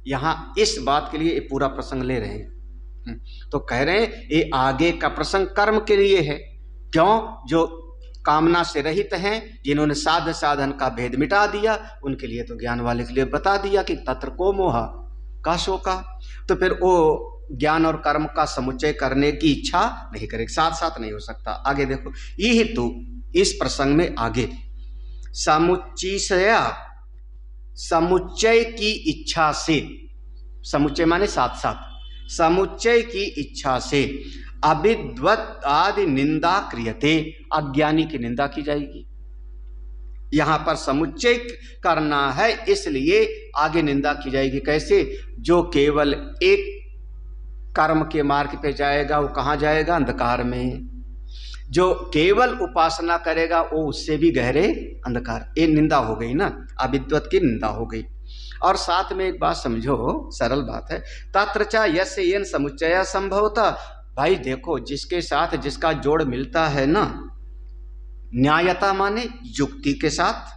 यहाँ इस बात के लिए ये पूरा प्रसंग ले रहे हैं। तो कह रहे हैं ये आगे का प्रसंग कर्म के लिए है। क्यों? जो कामना से रहित हैं, जिन्होंने साध्य साधन का भेद मिटा दिया, उनके लिए तो ज्ञान वाले के लिए बता दिया कि तत्र को मोहा का शोका। तो फिर वो ज्ञान और कर्म का समुच्चय करने की इच्छा नहीं करेगा, साथ साथ नहीं हो सकता। आगे देखो, ये तो इस प्रसंग में आगे समुच्चिषया, समुच्चय की इच्छा से, समुच्चय माने साथ साथ, समुच्चय की इच्छा से अविद्वत् आदि निंदा क्रियते, अज्ञानी की निंदा की जाएगी। यहां पर समुच्चय करना है, इसलिए आगे निंदा की जाएगी। कैसे? जो केवल एक कर्म के मार्ग पे जाएगा वो कहां जाएगा? अंधकार में। जो केवल उपासना करेगा वो उससे भी गहरे अंधकार। ये निंदा हो गई ना, अविद्वत् की निंदा हो गई। और साथ में एक बात समझो, सरल बात है, तत्र च यस्य येन समुच्चय संभवतः। भाई देखो, जिसके साथ जिसका जोड़ मिलता है ना, न्यायता माने युक्ति के साथ,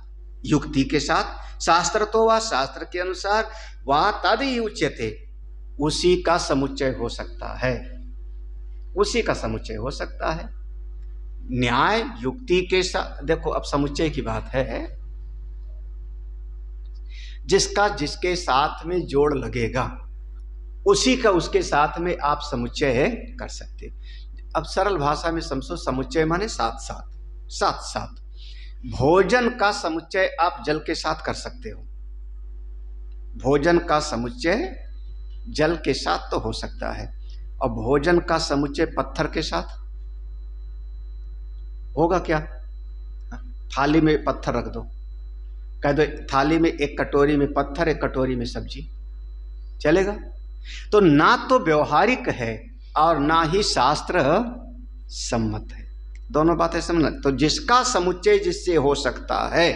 युक्ति के साथ, शास्त्र तो वह शास्त्र के अनुसार वह तद ही उच्यते, उसी का समुच्चय हो सकता है, उसी का समुच्चय हो सकता है। न्याय युक्ति के साथ, देखो अब समुच्चय की बात है, जिसका जिसके साथ में जोड़ लगेगा उसी का उसके साथ में आप समुच्चय कर सकते। अब सरल भाषा में समझो, समुच्चय माने साथ साथ, साथ साथ। भोजन का समुच्चय आप जल के साथ कर सकते हो, भोजन का समुच्चय जल के साथ तो हो सकता है, और भोजन का समुच्चय पत्थर के साथ होगा क्या? थाली में पत्थर रख दो, कह दो थाली में एक कटोरी में पत्थर, एक कटोरी में सब्जी, चलेगा? तो ना तो व्यवहारिक है और ना ही शास्त्र सम्मत है। दोनों बातें समझना। तो जिसका समुच्चय जिससे हो सकता है,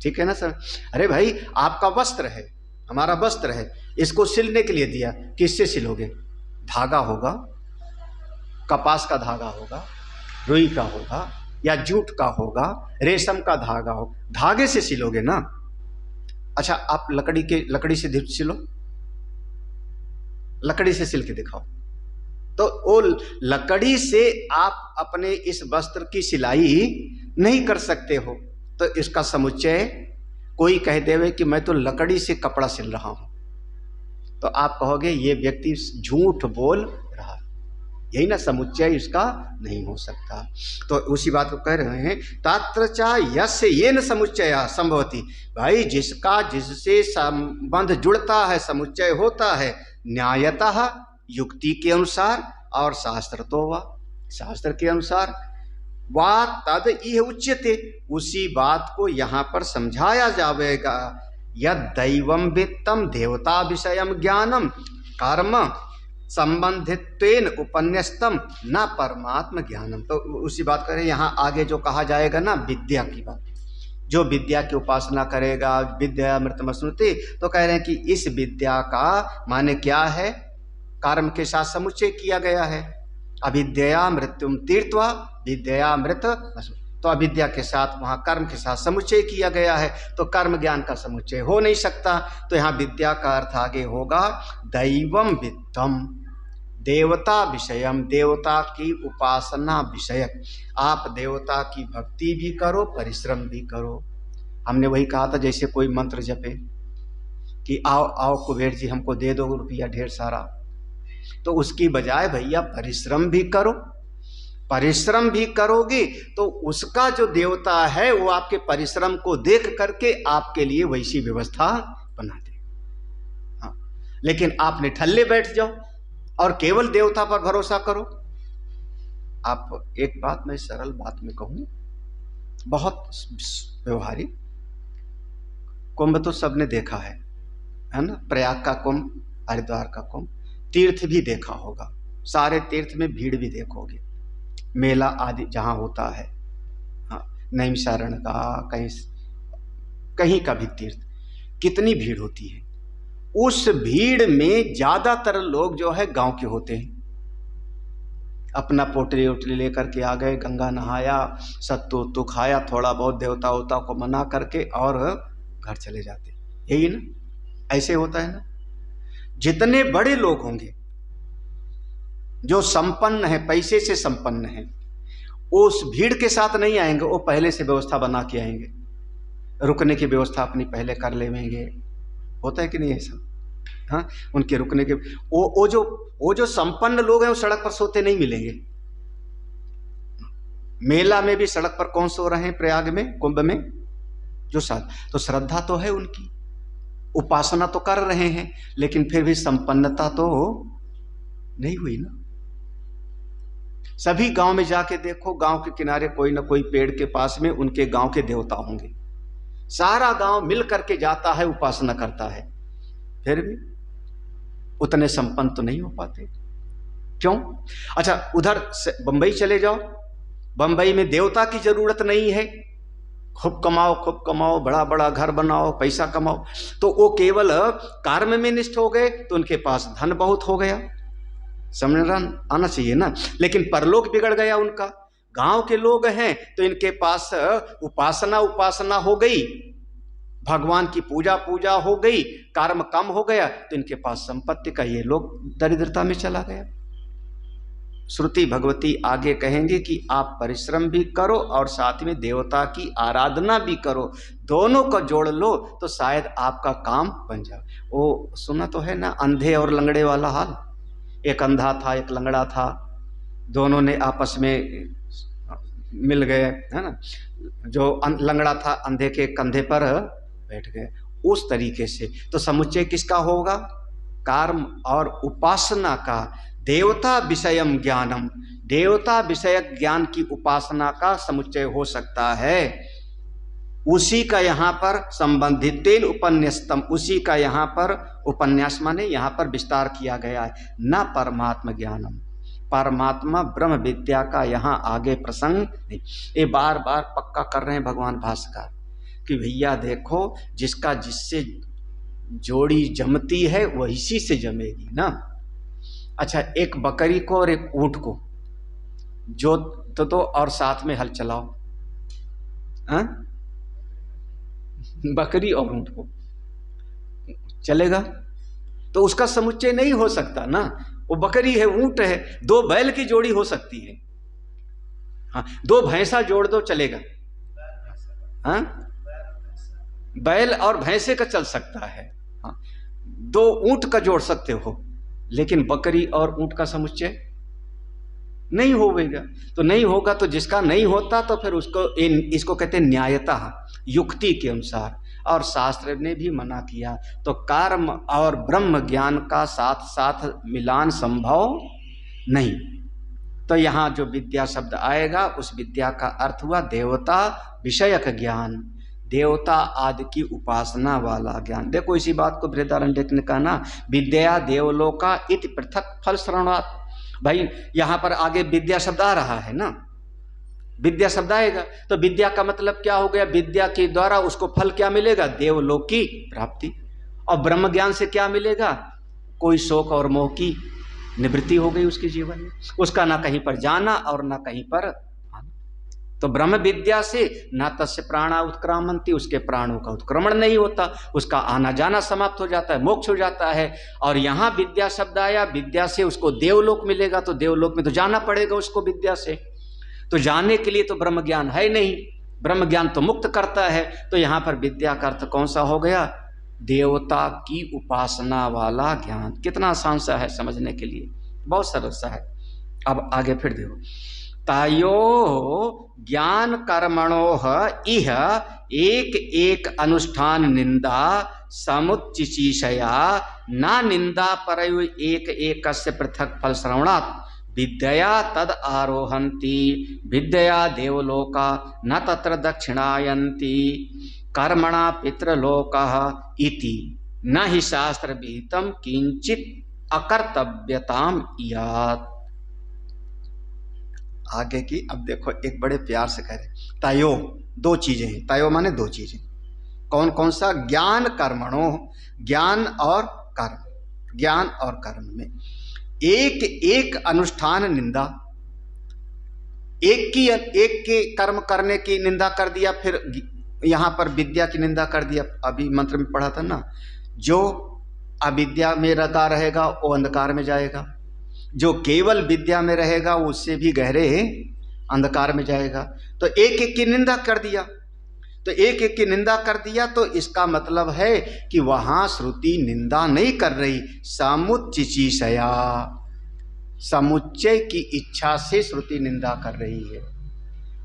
ठीक है ना सर? अरे भाई, आपका वस्त्र है, हमारा वस्त्र है, इसको सिलने के लिए दिया, किससे सिलोगे? धागा होगा, कपास का धागा होगा, रुई का होगा, या जूट का होगा, रेशम का धागा हो, धागे से सिलोगे ना। अच्छा आप लकड़ी से सिलो, लकड़ी से सिल के दिखाओ, तो वो लकड़ी से आप अपने इस वस्त्र की सिलाई नहीं कर सकते हो। तो इसका समुच्चय कोई कह देवे कि मैं तो लकड़ी से कपड़ा सिल रहा हूं, तो आप कहोगे ये व्यक्ति झूठ बोल रहा, यही ना समुच्चय इसका नहीं हो सकता। तो उसी बात को कह रहे हैं, तात्र चा यस्य येन समुच्चय संभवति। भाई जिसका जिससे संबंध जुड़ता है, समुच्चय होता है, न्यायतः युक्ति के अनुसार और शास्त्र तो वा शास्त्र के अनुसार, वा तद इह उच्यते, उसी बात को यहाँ पर समझाया जाएगा। यद दैवम वित्तम देवता विषयम ज्ञानम कर्म संबंधित्वेन उपन्यस्तम न परमात्म ज्ञानम। तो उसी बात करें यहाँ आगे जो कहा जाएगा ना, विद्या की बात, जो विद्या की उपासना करेगा, विद्या अमृतमश्नुते, तो कह रहे हैं कि इस विद्या का माने क्या है, कर्म के साथ समुच्चय किया गया है। अविद्या मृत्युम तीर्थवा विद्या मृत, तो अविद्या के साथ वहाँ कर्म के साथ समुच्चय किया गया है, तो कर्म ज्ञान का समुच्चय हो नहीं सकता। तो यहाँ विद्या का अर्थ आगे होगा दैवम वित्तम, देवता विषयम, देवता की उपासना विषयक। आप देवता की भक्ति भी करो, परिश्रम भी करो। हमने वही कहा था, जैसे कोई मंत्र जपे कि आओ आओ कुबेर जी हमको दे दो रुपया ढेर सारा, तो उसकी बजाय भैया परिश्रम भी करो। परिश्रम भी करोगे तो उसका जो देवता है वो आपके परिश्रम को देख करके आपके लिए वैसी व्यवस्था बना दे। हाँ, लेकिन आप निठल्ले बैठ जाओ और केवल देवता पर भरोसा करो। आप एक बात मैं सरल बात में कहूं, बहुत व्यवहारिक, कुंभ तो सबने देखा है ना, प्रयाग का कुंभ, हरिद्वार का कुंभ, तीर्थ भी देखा होगा, सारे तीर्थ में भीड़ भी देखोगे, मेला आदि जहाँ होता है, हाँ, नैमिषारण्य का, कहीं का भी तीर्थ, कितनी भीड़ होती है। उस भीड़ में ज्यादातर लोग जो है गांव के होते हैं, अपना पोटली ओटली लेकर के आ गए, गंगा नहाया, सत्तू खाया, थोड़ा बहुत देवता उवता को मना करके और घर चले जाते, यही ना, ऐसे होता है ना। जितने बड़े लोग होंगे जो संपन्न है, पैसे से संपन्न है, उस भीड़ के साथ नहीं आएंगे, वो पहले से व्यवस्था बना के आएंगे, रुकने की व्यवस्था अपनी पहले कर लेंगे। होता है कि नहीं ऐसा? हाँ, उनके रुकने के वो जो संपन्न लोग हैं वो सड़क पर सोते नहीं मिलेंगे। मेला में भी सड़क पर कौन सो रहे हैं? प्रयाग में, कुंभ में जो साथ, तो श्रद्धा तो है उनकी, उपासना तो कर रहे हैं, लेकिन फिर भी संपन्नता तो नहीं हुई ना। सभी गांव में जाके देखो, गांव के किनारे कोई ना कोई पेड़ के पास में उनके गांव के देवता होंगे, सारा गांव मिल करके जाता है, उपासना करता है, फिर भी उतने संपन्न तो नहीं हो पाते। क्यों? अच्छा, उधर बंबई चले जाओ, बंबई में देवता की जरूरत नहीं है, खूब कमाओ, बड़ा बड़ा घर बनाओ, पैसा कमाओ, तो वो केवल कर्म में निष्ठ हो गए तो उनके पास धन बहुत हो गया, समझ आना चाहिए ना। लेकिन परलोक बिगड़ गया उनका। गांव के लोग हैं तो इनके पास उपासना हो गई, भगवान की पूजा हो गई, कर्म कम हो गया, तो इनके पास संपत्ति का, ये लोग दरिद्रता में चला गया। श्रुति भगवती आगे कहेंगे कि आप परिश्रम भी करो और साथ में देवता की आराधना भी करो, दोनों को जोड़ लो तो शायद आपका काम बन जाए। वो सुना तो है ना, अंधे और लंगड़े वाला हाल। एक अंधा था, एक लंगड़ा था, दोनों ने आपस में मिल गए, है ना। जो लंगड़ा था अंधे के कंधे पर बैठ गए, उस तरीके से। तो समुच्चय किसका होगा? कर्म और उपासना का। देवता विषयम ज्ञानम, देवता विषयक ज्ञान की उपासना का समुच्चय हो सकता है। उसी का यहाँ पर संबंधितेन उपन्यास्तम, उसी का यहाँ पर उपन्यास माने यहाँ पर विस्तार किया गया है। न परमात्म ज्ञानम, परमात्मा ब्रह्म विद्या का यहाँ आगे प्रसंग नहीं। ये बार बार पक्का कर रहे हैं भगवान भास्कर कि भैया देखो, जिसका जिससे जोड़ी जमती है वह इसी से जमेगी ना। अच्छा, एक बकरी को और एक ऊंट को जोत तो और साथ में हल चलाओ। हाँ? बकरी और ऊंट को चलेगा? तो उसका समुच्चय नहीं हो सकता ना। वो बकरी है, ऊंट है, दो बैल की जोड़ी हो सकती है। हाँ, दो भैंसा जोड़ दो चलेगा। हाँ, बैल और भैंसे का चल सकता है। हाँ, दो ऊंट का जोड़ सकते हो, लेकिन बकरी और ऊंट का समुच्चय नहीं होगा। तो नहीं होगा, तो जिसका नहीं होता तो फिर उसको इसको कहते हैं न्यायता, युक्ति के अनुसार। और शास्त्र ने भी मना किया। तो कर्म और ब्रह्म ज्ञान का साथ साथ मिलान संभव नहीं। तो यहां जो विद्या शब्द आएगा, उस विद्या का अर्थ हुआ देवता विषयक ज्ञान, देवता आदि की उपासना वाला ज्ञान। देखो इसी बात को बृहदारण्यक ने कहा ना, विद्या देवलोका इति पृथक फल श्रवणात्। भाई यहां पर आगे विद्या शब्द आ रहा है ना, विद्या शब्द आएगा तो विद्या का मतलब क्या हो गया? विद्या के द्वारा उसको फल क्या मिलेगा? देवलोक की प्राप्ति। और ब्रह्म ज्ञान से क्या मिलेगा? कोई शोक और मोह की निवृत्ति हो गई उसके जीवन में, उसका ना कहीं पर जाना और ना कहीं पर आना। तो ब्रह्म विद्या से ना तस्य प्राणा उत्क्रामंति, उसके प्राणों का उत्क्रमण नहीं होता, उसका आना जाना समाप्त हो जाता है, मोक्ष हो जाता है। और यहां विद्या शब्द आया, विद्या से उसको देवलोक मिलेगा, तो देवलोक में तो जाना पड़ेगा उसको विद्या से। तो जाने के लिए तो ब्रह्म ज्ञान है नहीं, ब्रह्म ज्ञान तो मुक्त करता है। तो यहां पर विद्या का अर्थ कौन सा हो गया? देवता की उपासना वाला ज्ञान। कितना आसान सा है समझने के लिए, बहुत सरल सा है। अब आगे फिर देखो, तायो ज्ञान कर्मणोह इह एक एक अनुष्ठान निंदा समुच्चिशीषया न निंदा परयो एक एकस्य पृथक फल श्रवणात् विद्या तद आरोहन्ति विद्या देवलोका न तत्र दक्षिणायन्ति कर्मणा पितृलोकः इति न हि शास्त्र विहितम किंचित अकर्तव्यताम यात्। आगे की अब देखो, एक बड़े प्यार से कह रहे, तयो दो चीजें हैं, तयो माने दो चीजें। कौन कौन सा? ज्ञान कर्मणो, ज्ञान और कर्म, ज्ञान और कर्म में एक एक अनुष्ठान निंदा, एक के कर्म करने की निंदा कर दिया, फिर यहां पर विद्या की निंदा कर दिया। अभी मंत्र में पढ़ा था ना, जो अविद्या में लगा रहेगा वो अंधकार में जाएगा, जो केवल विद्या में रहेगा वो उससे भी गहरे अंधकार में जाएगा। तो एक एक की निंदा कर दिया, तो एक एक की निंदा कर दिया, तो इसका मतलब है कि वहां श्रुति निंदा नहीं कर रही, समुच्चिशीषया, समुच्चय की इच्छा से श्रुति निंदा कर रही है।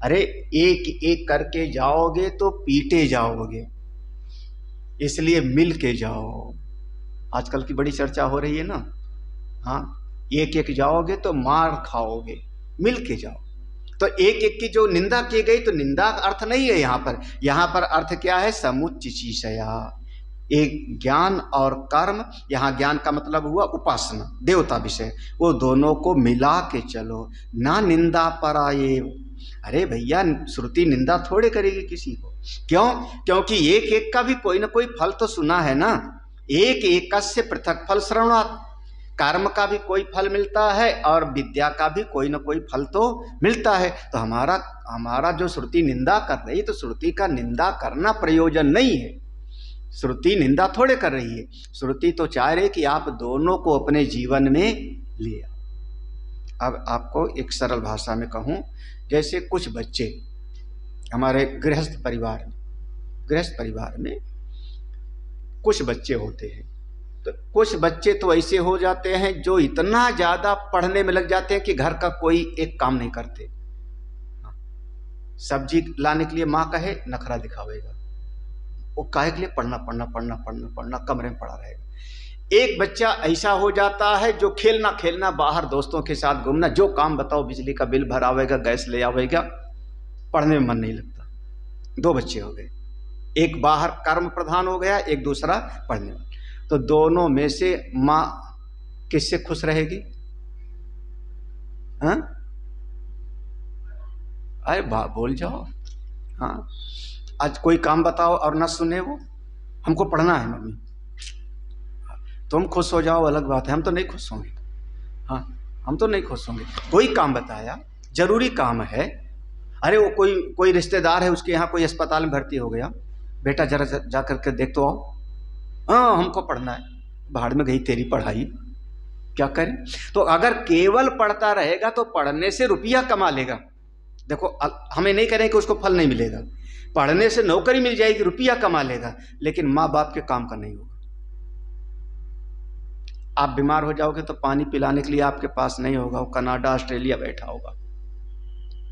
अरे एक एक करके जाओगे तो पीटे जाओगे, इसलिए मिल के जाओ। आजकल की बड़ी चर्चा हो रही है ना, हाँ, एक एक जाओगे तो मार खाओगे, मिल के जाओ। तो एक एक की जो निंदा की गई, तो निंदा का अर्थ नहीं है यहाँ पर। यहाँ पर अर्थ क्या है? समुच्चिशीषया, एक ज्ञान और कर्म। यहाँ ज्ञान का मतलब हुआ उपासना, देवता विषय, वो दोनों को मिला के चलो। ना निंदा पराये। अरे भैया, श्रुति निंदा थोड़े करेगी किसी को। क्यों? क्योंकि एक एक का भी कोई ना कोई फल तो सुना है ना। एक एकस्य पृथक फल श्रवणात्, कर्म का भी कोई फल मिलता है और विद्या का भी कोई ना कोई फल तो मिलता है। तो हमारा जो श्रुति निंदा कर रही है, तो श्रुति का निंदा करना प्रयोजन नहीं है। श्रुति निंदा थोड़े कर रही है, श्रुति तो चाह रही कि आप दोनों को अपने जीवन में ले आओ। अब आपको एक सरल भाषा में कहूँ, जैसे कुछ बच्चे हमारे गृहस्थ परिवार में कुछ बच्चे होते हैं, तो कुछ बच्चे तो ऐसे हो जाते हैं जो इतना ज्यादा पढ़ने में लग जाते हैं कि घर का कोई एक काम नहीं करते। सब्जी लाने के लिए माँ कहे, नखरा दिखावेगा, वो काहे के लिए? पढ़ना पढ़ना पढ़ना पढ़ना पढ़ना, कमरे में पड़ा रहेगा। एक बच्चा ऐसा हो जाता है जो खेलना खेलना, बाहर दोस्तों के साथ घूमना, जो काम बताओ, बिजली का बिल भरावेगा, गैस ले आवेगा, पढ़ने में मन नहीं लगता। दो बच्चे हो गए, एक बाहर कर्म प्रधान हो गया, एक दूसरा पढ़ने वाला। तो दोनों में से माँ किससे खुश रहेगी? हाँ, अरे बोल जाओ। हाँ, आज कोई काम बताओ और ना सुने वो, हमको पढ़ना है मम्मी। तुम खुश हो जाओ अलग बात है, हम तो नहीं खुश होंगे। हाँ, हम तो नहीं खुश होंगे। कोई काम बताया, जरूरी काम है। अरे वो कोई रिश्तेदार है, उसके यहाँ कोई अस्पताल में भर्ती हो गया, बेटा जरा जा करके देख तो आओ। हाँ हमको पढ़ना है। भाड़ में गई तेरी पढ़ाई, क्या करें। तो अगर केवल पढ़ता रहेगा तो पढ़ने से रुपया कमा लेगा। देखो हमें नहीं करें कि उसको फल नहीं मिलेगा, पढ़ने से नौकरी मिल जाएगी, रुपया कमा लेगा, लेकिन माँ बाप के काम का नहीं होगा। आप बीमार हो जाओगे तो पानी पिलाने के लिए आपके पास नहीं होगा, वो कनाडा ऑस्ट्रेलिया बैठा होगा।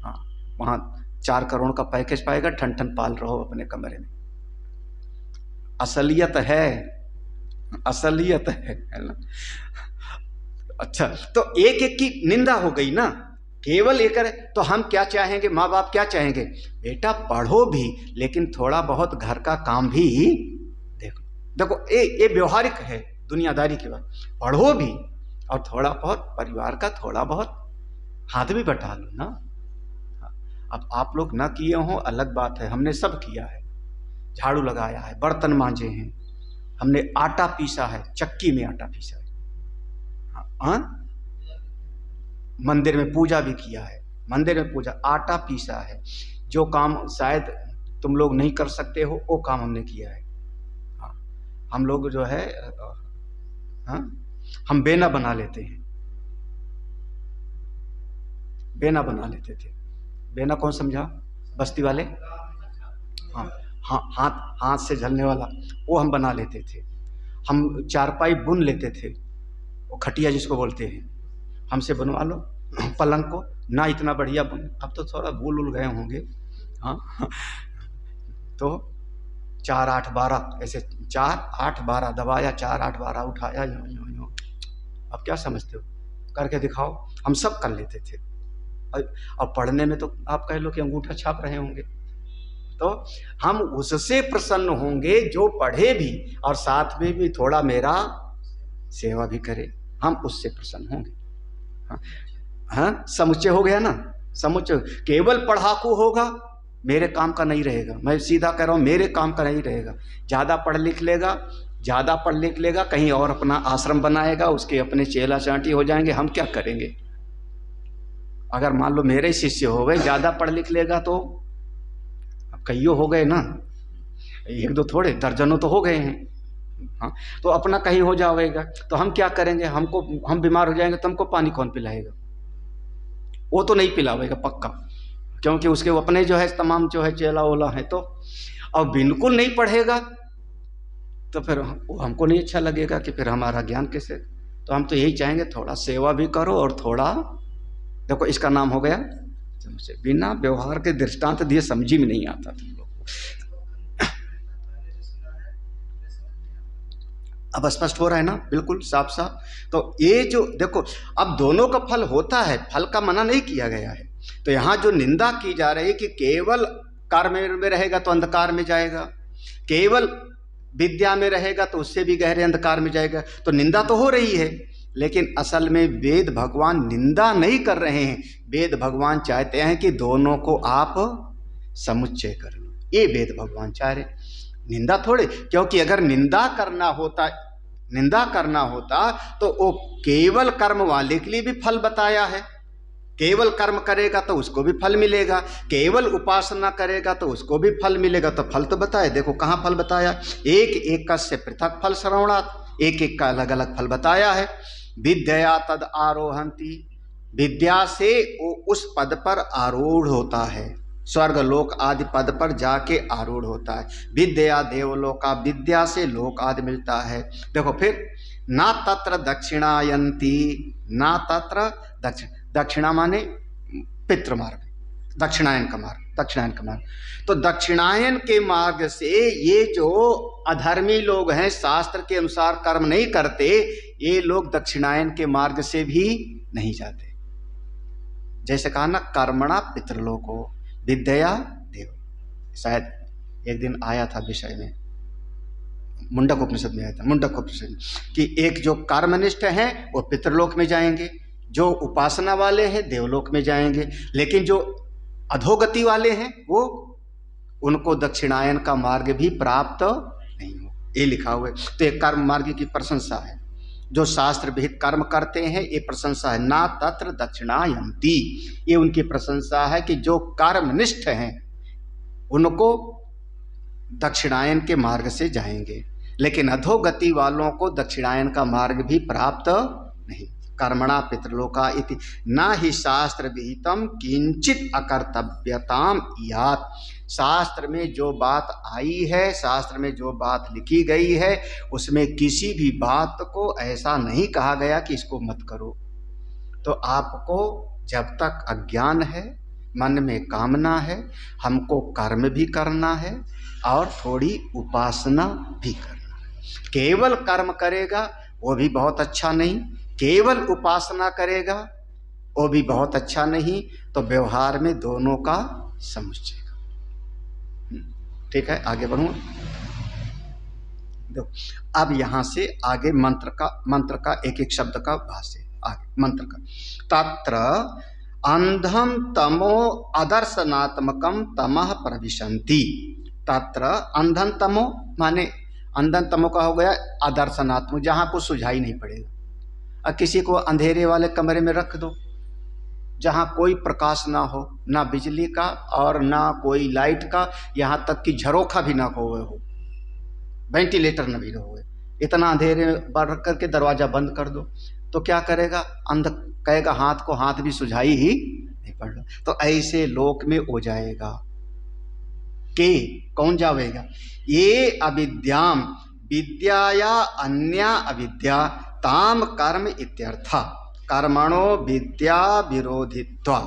हाँ, वहां 4 करोड़ का पैकेज पाएगा, ठन ठन पाल रहो अपने कमरे में। असलियत है, असलियत है ना। अच्छा, तो एक एक की निंदा हो गई ना, केवल एक। तो हम क्या चाहेंगे, माँ बाप क्या चाहेंगे, बेटा पढ़ो भी लेकिन थोड़ा बहुत घर का काम भी देखो। देखो ये व्यवहारिक है, दुनियादारी की बात। पढ़ो भी और थोड़ा बहुत परिवार का थोड़ा बहुत हाथ भी बटा लो ना। अब आप लोग ना किए हो अलग बात है, हमने सब किया है। झाड़ू लगाया है, बर्तन मांजे हैं, हमने आटा पीसा है, चक्की में आटा पीसा है। हाँ, मंदिर में पूजा भी किया है, मंदिर में पूजा, आटा पीसा है। जो काम शायद तुम लोग नहीं कर सकते हो वो काम हमने किया है। हाँ, हम लोग जो है हाँ, हम बेना बना लेते हैं, बेना बना लेते थे। बेना कौन समझा, बस्ती वाले? हाँ हाँ, हाथ से झलने वाला, वो हम बना लेते थे। हम चारपाई बुन लेते थे, वो खटिया जिसको बोलते हैं, हमसे बनवा लो। पलंग को ना इतना बढ़िया बन, अब तो थोड़ा भूल उल गए होंगे। हाँ, तो 4 8 12 ऐसे, 4 8 12 दबाया, 4 8 12 उठाया, यूं यूं यूं। अब क्या समझते हो, करके दिखाओ। हम सब कर लेते थे। और पढ़ने में तो आप कह लो कि अंगूठा छाप रहे होंगे। तो हम उससे प्रसन्न होंगे जो पढ़े भी और साथ में भी थोड़ा मेरा सेवा भी करे, हम उससे प्रसन्न होंगे। हाँ, हाँ, समुच्चय हो गया ना, समुच्चय। केवल पढ़ाकू होगा, मेरे काम का नहीं रहेगा। मैं सीधा कह रहा हूँ, मेरे काम का नहीं रहेगा। ज़्यादा पढ़ लिख लेगा, ज़्यादा पढ़ लिख लेगा, कहीं और अपना आश्रम बनाएगा, उसके अपने चेला चांटी हो जाएंगे, हम क्या करेंगे। अगर मान लो मेरे शिष्य हो गए, ज़्यादा पढ़ लिख लेगा तो अब कईयों हो गए ना, 1 2 थोड़े, दर्जनों तो हो गए हैं। हाँ, तो अपना कहीं हो जाएगा तो हम क्या करेंगे, हम बीमार हो जाएंगे तो हमको पानी कौन पिलाएगा। वो तो नहीं पिलावेगा पक्का, क्योंकि उसके अपने जो है तमाम जो है चेला ओला है। तो अब बिल्कुल नहीं पढ़ेगा तो फिर हमको नहीं अच्छा लगेगा कि फिर हमारा ज्ञान कैसे। तो हम तो यही चाहेंगे थोड़ा सेवा भी करो और थोड़ा, देखो इसका नाम हो गया, बिना व्यवहार के दृष्टांत दिए समझी में नहीं आता तुम लोग। अब स्पष्ट हो रहा है ना, बिल्कुल साफ साफ। तो ये जो देखो, अब दोनों का फल होता है, फल का मना नहीं किया गया है। तो यहाँ जो निंदा की जा रही है कि केवल कर्म में रहेगा तो अंधकार में जाएगा, केवल विद्या में रहेगा तो उससे भी गहरे अंधकार में जाएगा, तो निंदा तो हो रही है। लेकिन असल में वेद भगवान निंदा नहीं कर रहे हैं, वेद भगवान चाहते हैं कि दोनों को आप समुच्चय कर लो। ये वेद भगवान चाह रहे, निंदा थोड़े। क्योंकि अगर निंदा करना होता तो वो केवल कर्म वाले के लिए भी फल बताया है। केवल कर्म करेगा तो उसको भी फल मिलेगा, केवल उपासना करेगा तो उसको भी फल मिलेगा। तो फल तो बताए, देखो कहाँ फल बताया, एक एक का से पृथक फल श्रवणात्, एक एक का अलग अलग फल बताया है। विद्या तद आरोहंती, विद्या से वो उस पद पर आरूढ़ होता है, स्वर्ग लोक आदि पद पर जाके आरूढ़ होता है। विद्या देवलोका, विद्या से लोक आदि मिलता है। देखो फिर, ना तत्र दक्षिणायंती, ना तत्र दक्षिणा माने पितृ मार्ग, दक्षिणायन का मार्ग। तो दक्षिणायन के मार्ग से ये जो अधर्मी लोग हैं, शास्त्र के अनुसार कर्म नहीं करते, ये लोग दक्षिणायन के मार्ग से भी नहीं जाते। जैसे कहा ना, कर्मणा पितृलोको विद्या देव। शायद एक दिन आया था विषय में, मुंडक उपनिषद में आया था, मुंडक उपनिषद, कि एक जो कर्मनिष्ठ हैं वो पितृलोक में जाएंगे, जो उपासना वाले हैं देवलोक में जाएंगे, लेकिन जो अधोगति वाले हैं वो, उनको दक्षिणायन का मार्ग भी प्राप्त नहीं हो, ये लिखा हुआ है। तो एक कर्म मार्ग की प्रशंसा है। जो शास्त्र विहित कर्म करते हैं, ये प्रशंसा है। ना तत्र दक्षिणायन्ति, ये उनकी प्रशंसा है कि जो कर्मनिष्ठ हैं उनको दक्षिणायन के मार्ग से जाएंगे, लेकिन अधोगति वालों को दक्षिणायन का मार्ग भी प्राप्त नहीं। कर्मणा पितृलोका इति न ही शास्त्र विहितम किंचित अकर्तव्यताम यात। शास्त्र में जो बात आई है, शास्त्र में जो बात लिखी गई है, उसमें किसी भी बात को ऐसा नहीं कहा गया कि इसको मत करो। तो आपको जब तक अज्ञान है, मन में कामना है, हमको कर्म भी करना है और थोड़ी उपासना भी करना है। केवल कर्म करेगा वो भी बहुत अच्छा नहीं, केवल उपासना करेगा वो भी बहुत अच्छा नहीं, तो व्यवहार में दोनों का समुच्चय। ठीक है, आगे बढ़ूं। देखो अब यहां से आगे मंत्र का एक एक शब्द का भाष्य। आगे मंत्र का, तत्र अंधम तमो अदर्शनात्मकम तमः प्रविशन्ति। तत्र अंधन तमो माने अंधन तमो का हो गया अदर्शनात्मक, जहां कुछ सुझाई नहीं पड़ेगा। अब किसी को अंधेरे वाले कमरे में रख दो जहां कोई प्रकाश ना हो, ना बिजली का और ना कोई लाइट का, यहां तक कि झरोखा भी ना हो, वेंटिलेटर न भी हो, इतना अंधेरे में रख करके दरवाजा बंद कर दो, तो क्या करेगा? अंध कहेगा हाथ को हाथ भी सुझाई ही नहीं पड़ रहा। तो ऐसे लोक में हो जाएगा के कौन जावेगा? ये अविद्याम विद्याया अन्या अविद्या ताम कर्म इत्यर्थ। कर्मणो विद्या विरोधित्वा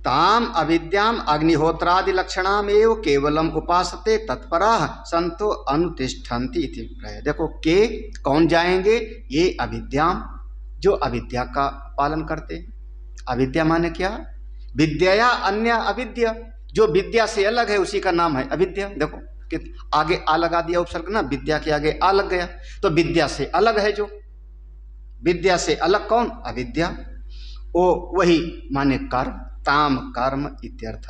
ताम अविद्याम अग्निहोत्रादि लक्षणामेव केवलम उपासते तत्पराः संतो अनुतिष्ठन्ति इति प्रायः। देखो के कौन जाएंगे? ये अविद्याम, जो अविद्या का पालन करते हैं। अविद्या माने क्या? विद्या अन्य अविद्या, जो विद्या से अलग है उसी का नाम है अविद्या। देखो कि आगे आ लगा दिया उपसर्ग ना, विद्या के आगे आ लग गया, तो विद्या से अलग है। जो विद्या से अलग कौन? अविद्या। ओ वही माने कर्म, ताम कर्म इत्यर्थ।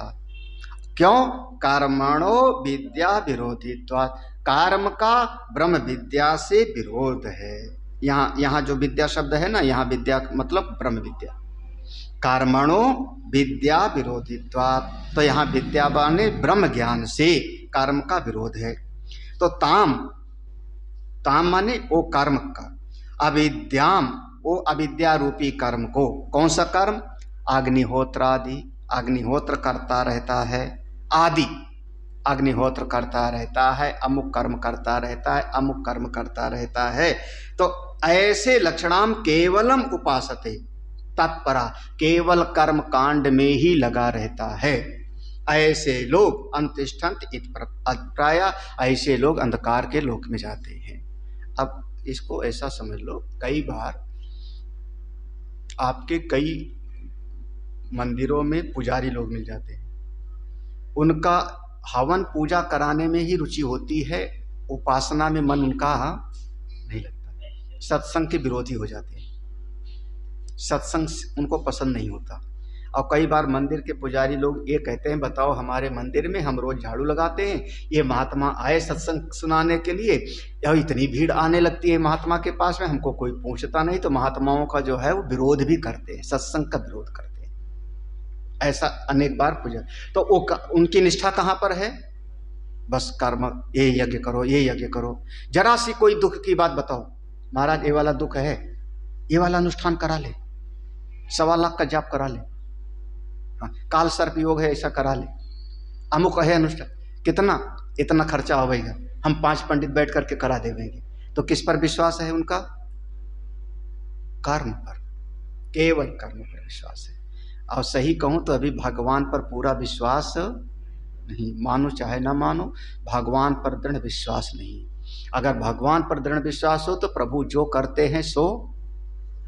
क्यों? कर्मणो विद्या विरोधित्वात्, कर्म का ब्रह्म विद्या से विरोध है। यहाँ जो विद्या शब्द है ना, यहाँ विद्या मतलब ब्रह्म विद्या। कर्मणो विद्या विरोधित्वात्, तो यहाँ विद्या माने ब्रह्म ज्ञान से कर्म का विरोध है। तो ताम माने वो कर्म का, अविद्याम वो अविद्या रूपी कर्म को, कौन सा कर्म? अग्निहोत्रादि, अग्निहोत्र करता रहता है, आदि अग्निहोत्र करता रहता है, अमुक कर्म करता रहता है, अमुक कर्म करता रहता है। तो ऐसे लक्षणाम केवलम उपासते तत्परा, केवल कर्म कांड में ही लगा रहता है। ऐसे लोग अनुतिष्ठन्त प्राय, ऐसे लोग अंधकार के लोक में जाते हैं। अब इसको ऐसा समझ लो, कई बार आपके कई मंदिरों में पुजारी लोग मिल जाते हैं, उनका हवन पूजा कराने में ही रुचि होती है, उपासना में मन उनका नहीं लगता, सत्संग के विरोधी हो जाते हैं, सत्संग उनको पसंद नहीं होता। और कई बार मंदिर के पुजारी लोग ये कहते हैं, बताओ हमारे मंदिर में हम रोज झाड़ू लगाते हैं, ये महात्मा आए सत्संग सुनाने के लिए, और इतनी भीड़ आने लगती है महात्मा के पास में, हमको कोई पूछता नहीं, तो महात्माओं का जो है वो विरोध भी करते हैं, सत्संग का विरोध करते हैं। ऐसा अनेक बार पूजा, तो वो उनकी निष्ठा कहाँ पर है? बस कर्म, ये यज्ञ करो, ये यज्ञ करो। जरा सी कोई दुख की बात बताओ, महाराज ये वाला दुख है, ये वाला अनुष्ठान करा ले, 1.25 लाख का जाप करा ले, हाँ, काल सर्प योग है ऐसा करा ले, अमुक है अनुष्ठान, कितना इतना खर्चा होगा, हम 5 पंडित बैठ करके करा देंगे। तो किस पर विश्वास है उनका? कर्म पर, केवल कर्म पर विश्वास है। और सही कहूं तो अभी भगवान पर पूरा विश्वास नहीं, मानो चाहे ना मानो, भगवान पर दृढ़ विश्वास नहीं। अगर भगवान पर दृढ़ विश्वास हो तो प्रभु जो करते हैं सो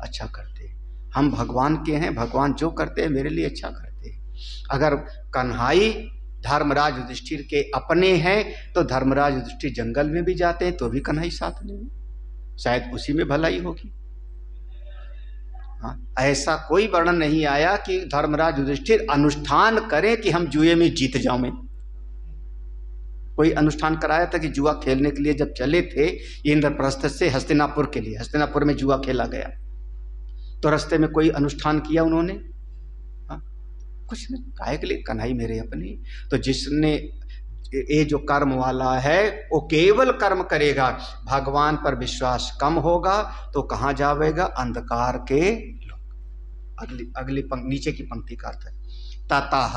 अच्छा करते हैं, हम भगवान के हैं, भगवान जो करते हैं मेरे लिए अच्छा करते हैं। अगर कन्हाई धर्मराज युधिष्ठिर के अपने हैं तो धर्मराज युधिष्ठिर जंगल में भी जाते हैं तो भी कन्हाई साथ में, शायद उसी में भलाई होगी। हाँ, ऐसा कोई वर्णन नहीं आया कि धर्मराज युधिष्ठिर अनुष्ठान करें कि हम जुए में जीत जाऊं। कोई अनुष्ठान कराया था कि जुआ खेलने के लिए जब चले थे इंद्रप्रस्थ से हस्तिनापुर के लिए, हस्तिनापुर में जुआ खेला गया, तो रास्ते में कोई अनुष्ठान किया उन्होंने? हाँ, कुछ नहीं। काहे के लिए? कन्हई मेरे अपने। तो जिसने ये जो कर्म वाला है वो केवल कर्म करेगा, भगवान पर विश्वास कम होगा तो कहाँ जावेगा? अंधकार के लोग। अगली नीचे की पंक्ति का अर्थ है ततः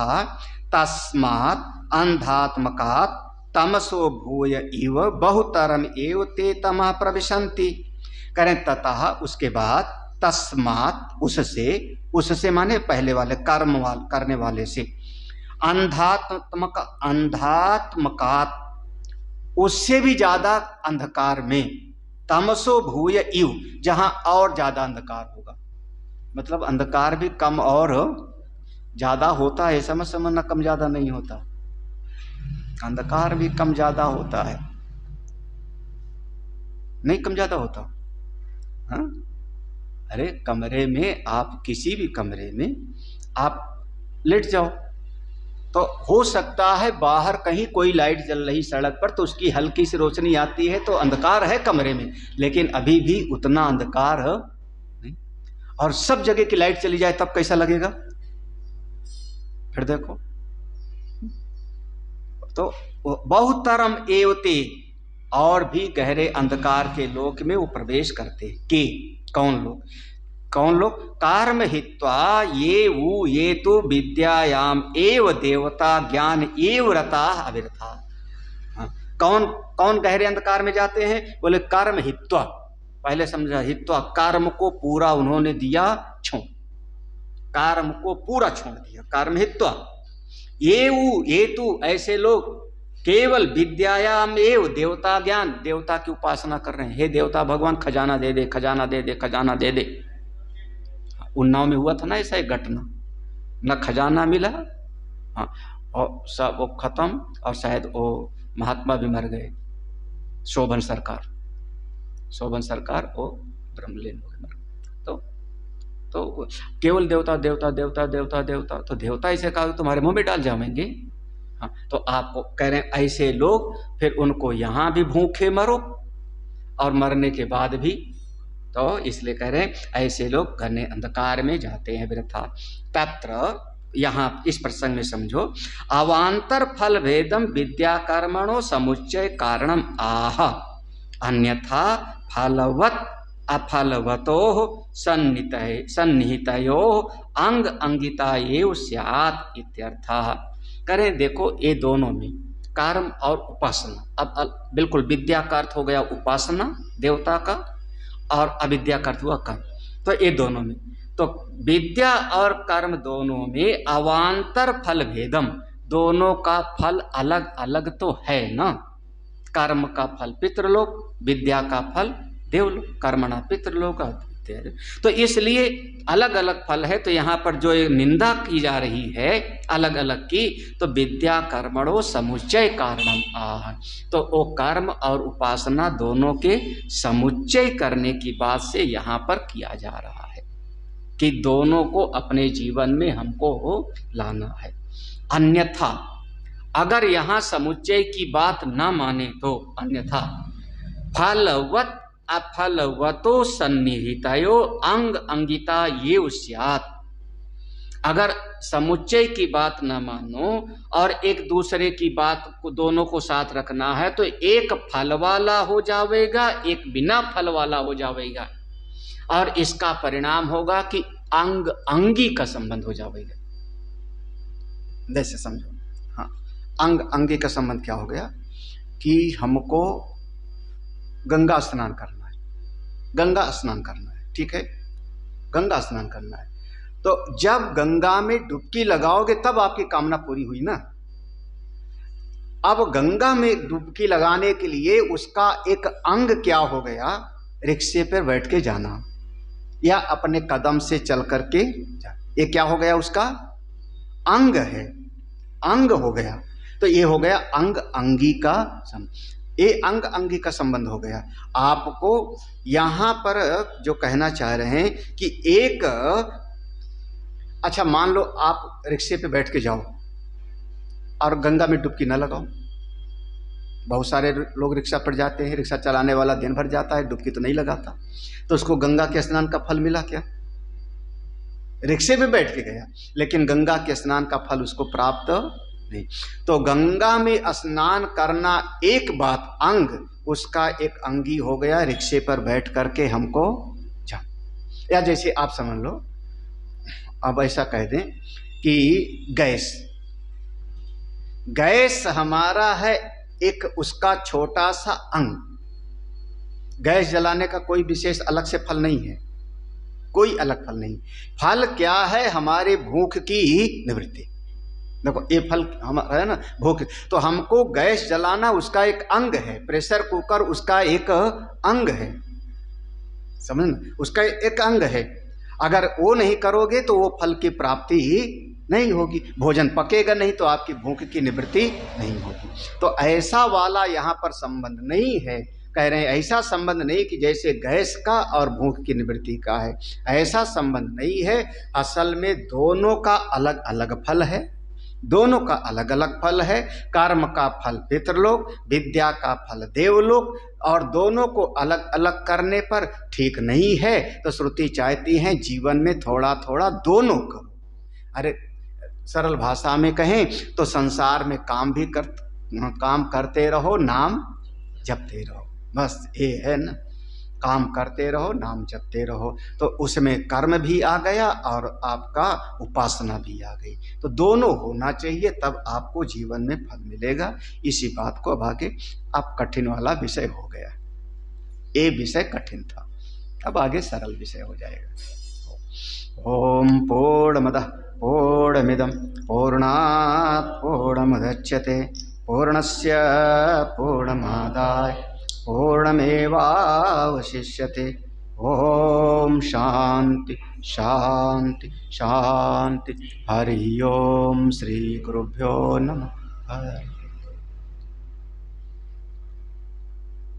तस्मात् अंधात्मकात् तमसो भूय इव बहुतरम एव ते तमः प्रविशन्ति। करें ततः उसके बाद, तस्मात् उससे, उससे माने पहले वाले कर्म वाले करने वाले से, अंधात्मकात् उससे भी ज्यादा अंधकार में, तमसो भूय इव जहां और ज्यादा अंधकार होगा, मतलब अंधकार भी कम और ज्यादा होता है, समझना, कम ज्यादा नहीं होता, अंधकार भी कम ज्यादा होता है, नहीं कम ज्यादा होता। हाँ, अरे कमरे में आप, किसी भी कमरे में आप लेट जाओ तो हो सकता है बाहर कहीं कोई लाइट जल रही सड़क पर तो उसकी हल्की सी रोशनी आती है तो अंधकार है कमरे में, लेकिन अभी भी उतना अंधकार है नहीं। और सब जगह की लाइट चली जाए तब कैसा लगेगा? फिर देखो तो बहुतरम एवते, और भी गहरे अंधकार के लोक में वो प्रवेश करते के कौन लोग? कौन लोग? कर्म हित्वा ये तो विद्यायाम एव देवता ज्ञान एव रता अविरथा। कौन कौन गहरे अंधकार में जाते हैं? बोले कर्म हित्वा, पहले समझा, हित्वा कर्म को पूरा उन्होंने दिया छोड़, कर्म को पूरा छोड़ दिया, कर्म हित्वा ये तो ऐसे लोग केवल विद्यायाम एव देवता ज्ञान, देवता की उपासना कर रहे हैं, हे देवता भगवान खजाना दे दे, खजाना दे दे, खजाना दे दे। उन्नाव में हुआ था ना ऐसा एक घटना, न खजाना मिला, हाँ, और सब वो खत्म, और शायद वो महात्मा भी मर गए, शोभन सरकार वो ब्रह्मलीन हो गए। तो केवल देवता देवता देवता देवता देवता, तो देवता ऐसे कहा तुम्हारे मुंह में डाल जाएंगे। हाँ, तो आप कह रहे हैं ऐसे लोग, फिर उनको यहाँ भी भूखे मरो और मरने के बाद भी, तो इसलिए कह रहे हैं ऐसे लोग घने अंधकार में जाते हैं वृथा। तत्र, यहाँ इस प्रसंग में समझो, अवांतर फल भेदम विद्या कर्मणो समुच्चय कारणम आह, अन्यथा फलवत अफलवतो सन्निहितयो अंग अंगिता एव स्यात् इत्यर्थः। करें देखो ये दोनों में कर्म और उपासना, अब बिल्कुल विद्या का अर्थ हो गया उपासना देवता का, और अविद्या का अर्थ हुआ कर्म, तो ये दोनों में, तो विद्या और कर्म दोनों में अवांतर फल भेदम, दोनों का फल अलग अलग तो है ना, कर्म का फल पितृलोक, विद्या का फल देवलोक, कर्मणा पितृलोक, तो इसलिए अलग अलग फल है। तो यहाँ पर जो निंदा की जा रही है अलग अलग की, तो विद्या कर्मणो समुच्चय कारणम आह, तो वो कर्म और उपासना दोनों के समुच्चय करने की बात से यहाँ पर किया जा रहा है कि दोनों को अपने जीवन में हमको लाना है। अन्यथा अगर यहाँ समुच्चय की बात ना माने तो अन्यथा फलवत अफलवतो सन्निहितयो अंग अंगिता ये स्यात्, अगर समुच्चय की बात न मानो और एक दूसरे की बात को दोनों को साथ रखना है तो एक फल वाला हो जाएगा, एक बिना फल वाला हो जाएगा, और इसका परिणाम होगा कि अंग अंगी का संबंध हो जाएगा। जैसे समझो, हाँ, अंग अंगी का संबंध क्या हो गया कि हमको गंगा स्नान करना है, गंगा स्नान करना है, ठीक है, गंगा स्नान करना है, तो जब गंगा में डुबकी लगाओगे तब आपकी कामना पूरी हुई ना। अब गंगा में डुबकी लगाने के लिए उसका एक अंग क्या हो गया, रिक्शे पर बैठ के जाना या अपने कदम से चल करके जाना, ये क्या हो गया, उसका अंग है, अंग हो गया। तो ये हो गया अंग अंगी का संबंध, ये अंग अंगी का संबंध हो गया। आपको यहाँ पर जो कहना चाह रहे हैं कि एक, अच्छा मान लो आप रिक्शे पे बैठ के जाओ और गंगा में डुबकी ना लगाओ, बहुत सारे लोग रिक्शा पर जाते हैं, रिक्शा चलाने वाला दिन भर जाता है, डुबकी तो नहीं लगाता, तो उसको गंगा के स्नान का फल मिला क्या? रिक्शे में बैठ के गया, लेकिन गंगा के स्नान का फल उसको प्राप्त नहीं। तो गंगा में स्नान करना एक बात, अंग उसका एक अंगी हो गया, रिक्शे पर बैठ करके हमको जा। या जैसे आप समझ लो, अब ऐसा कह दें कि गैस हमारा है एक उसका छोटा सा अंग। गैस जलाने का कोई विशेष अलग से फल नहीं है, कोई अलग फल नहीं। फल क्या है? हमारे भूख की निवृत्ति। देखो ये फल हमारा है ना, भूख। तो हमको गैस जलाना उसका एक अंग है, प्रेशर कुकर उसका एक अंग है, समझ ना, उसका एक अंग है। अगर वो नहीं करोगे तो वो फल की प्राप्ति नहीं होगी, भोजन पकेगा नहीं, तो आपकी भूख की निवृत्ति नहीं होगी। तो ऐसा वाला यहाँ पर संबंध नहीं है। कह रहे हैं ऐसा संबंध नहीं कि जैसे गैस का और भूख की निवृत्ति का है, ऐसा संबंध नहीं है। असल में दोनों का अलग अलग फल है, दोनों का अलग अलग फल है। कर्म का फल पितृलोक, विद्या का फल देवलोक, और दोनों को अलग अलग करने पर ठीक नहीं है। तो श्रुति चाहती है जीवन में थोड़ा थोड़ा दोनों करो। अरे सरल भाषा में कहें तो संसार में काम करते रहो, नाम जपते रहो, बस ये है ना। काम करते रहो, नाम जपते रहो, तो उसमें कर्म भी आ गया और आपका उपासना भी आ गई। तो दोनों होना चाहिए, तब आपको जीवन में फल मिलेगा। इसी बात को अब आगे, अब कठिन वाला विषय हो गया, ये विषय कठिन था, अब आगे सरल विषय हो जाएगा। ओम पूर्णमदः पूर्णमिदं पूर्णात् पूर्णमुदच्यते पूर्णस्य पूर्णमादाय पूर्णमेवावशिष्यते। ओम शांति शांति शांति। हरि ओम श्री गुरुभ्यो नमः।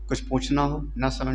कुछ पूछना हो ना समझ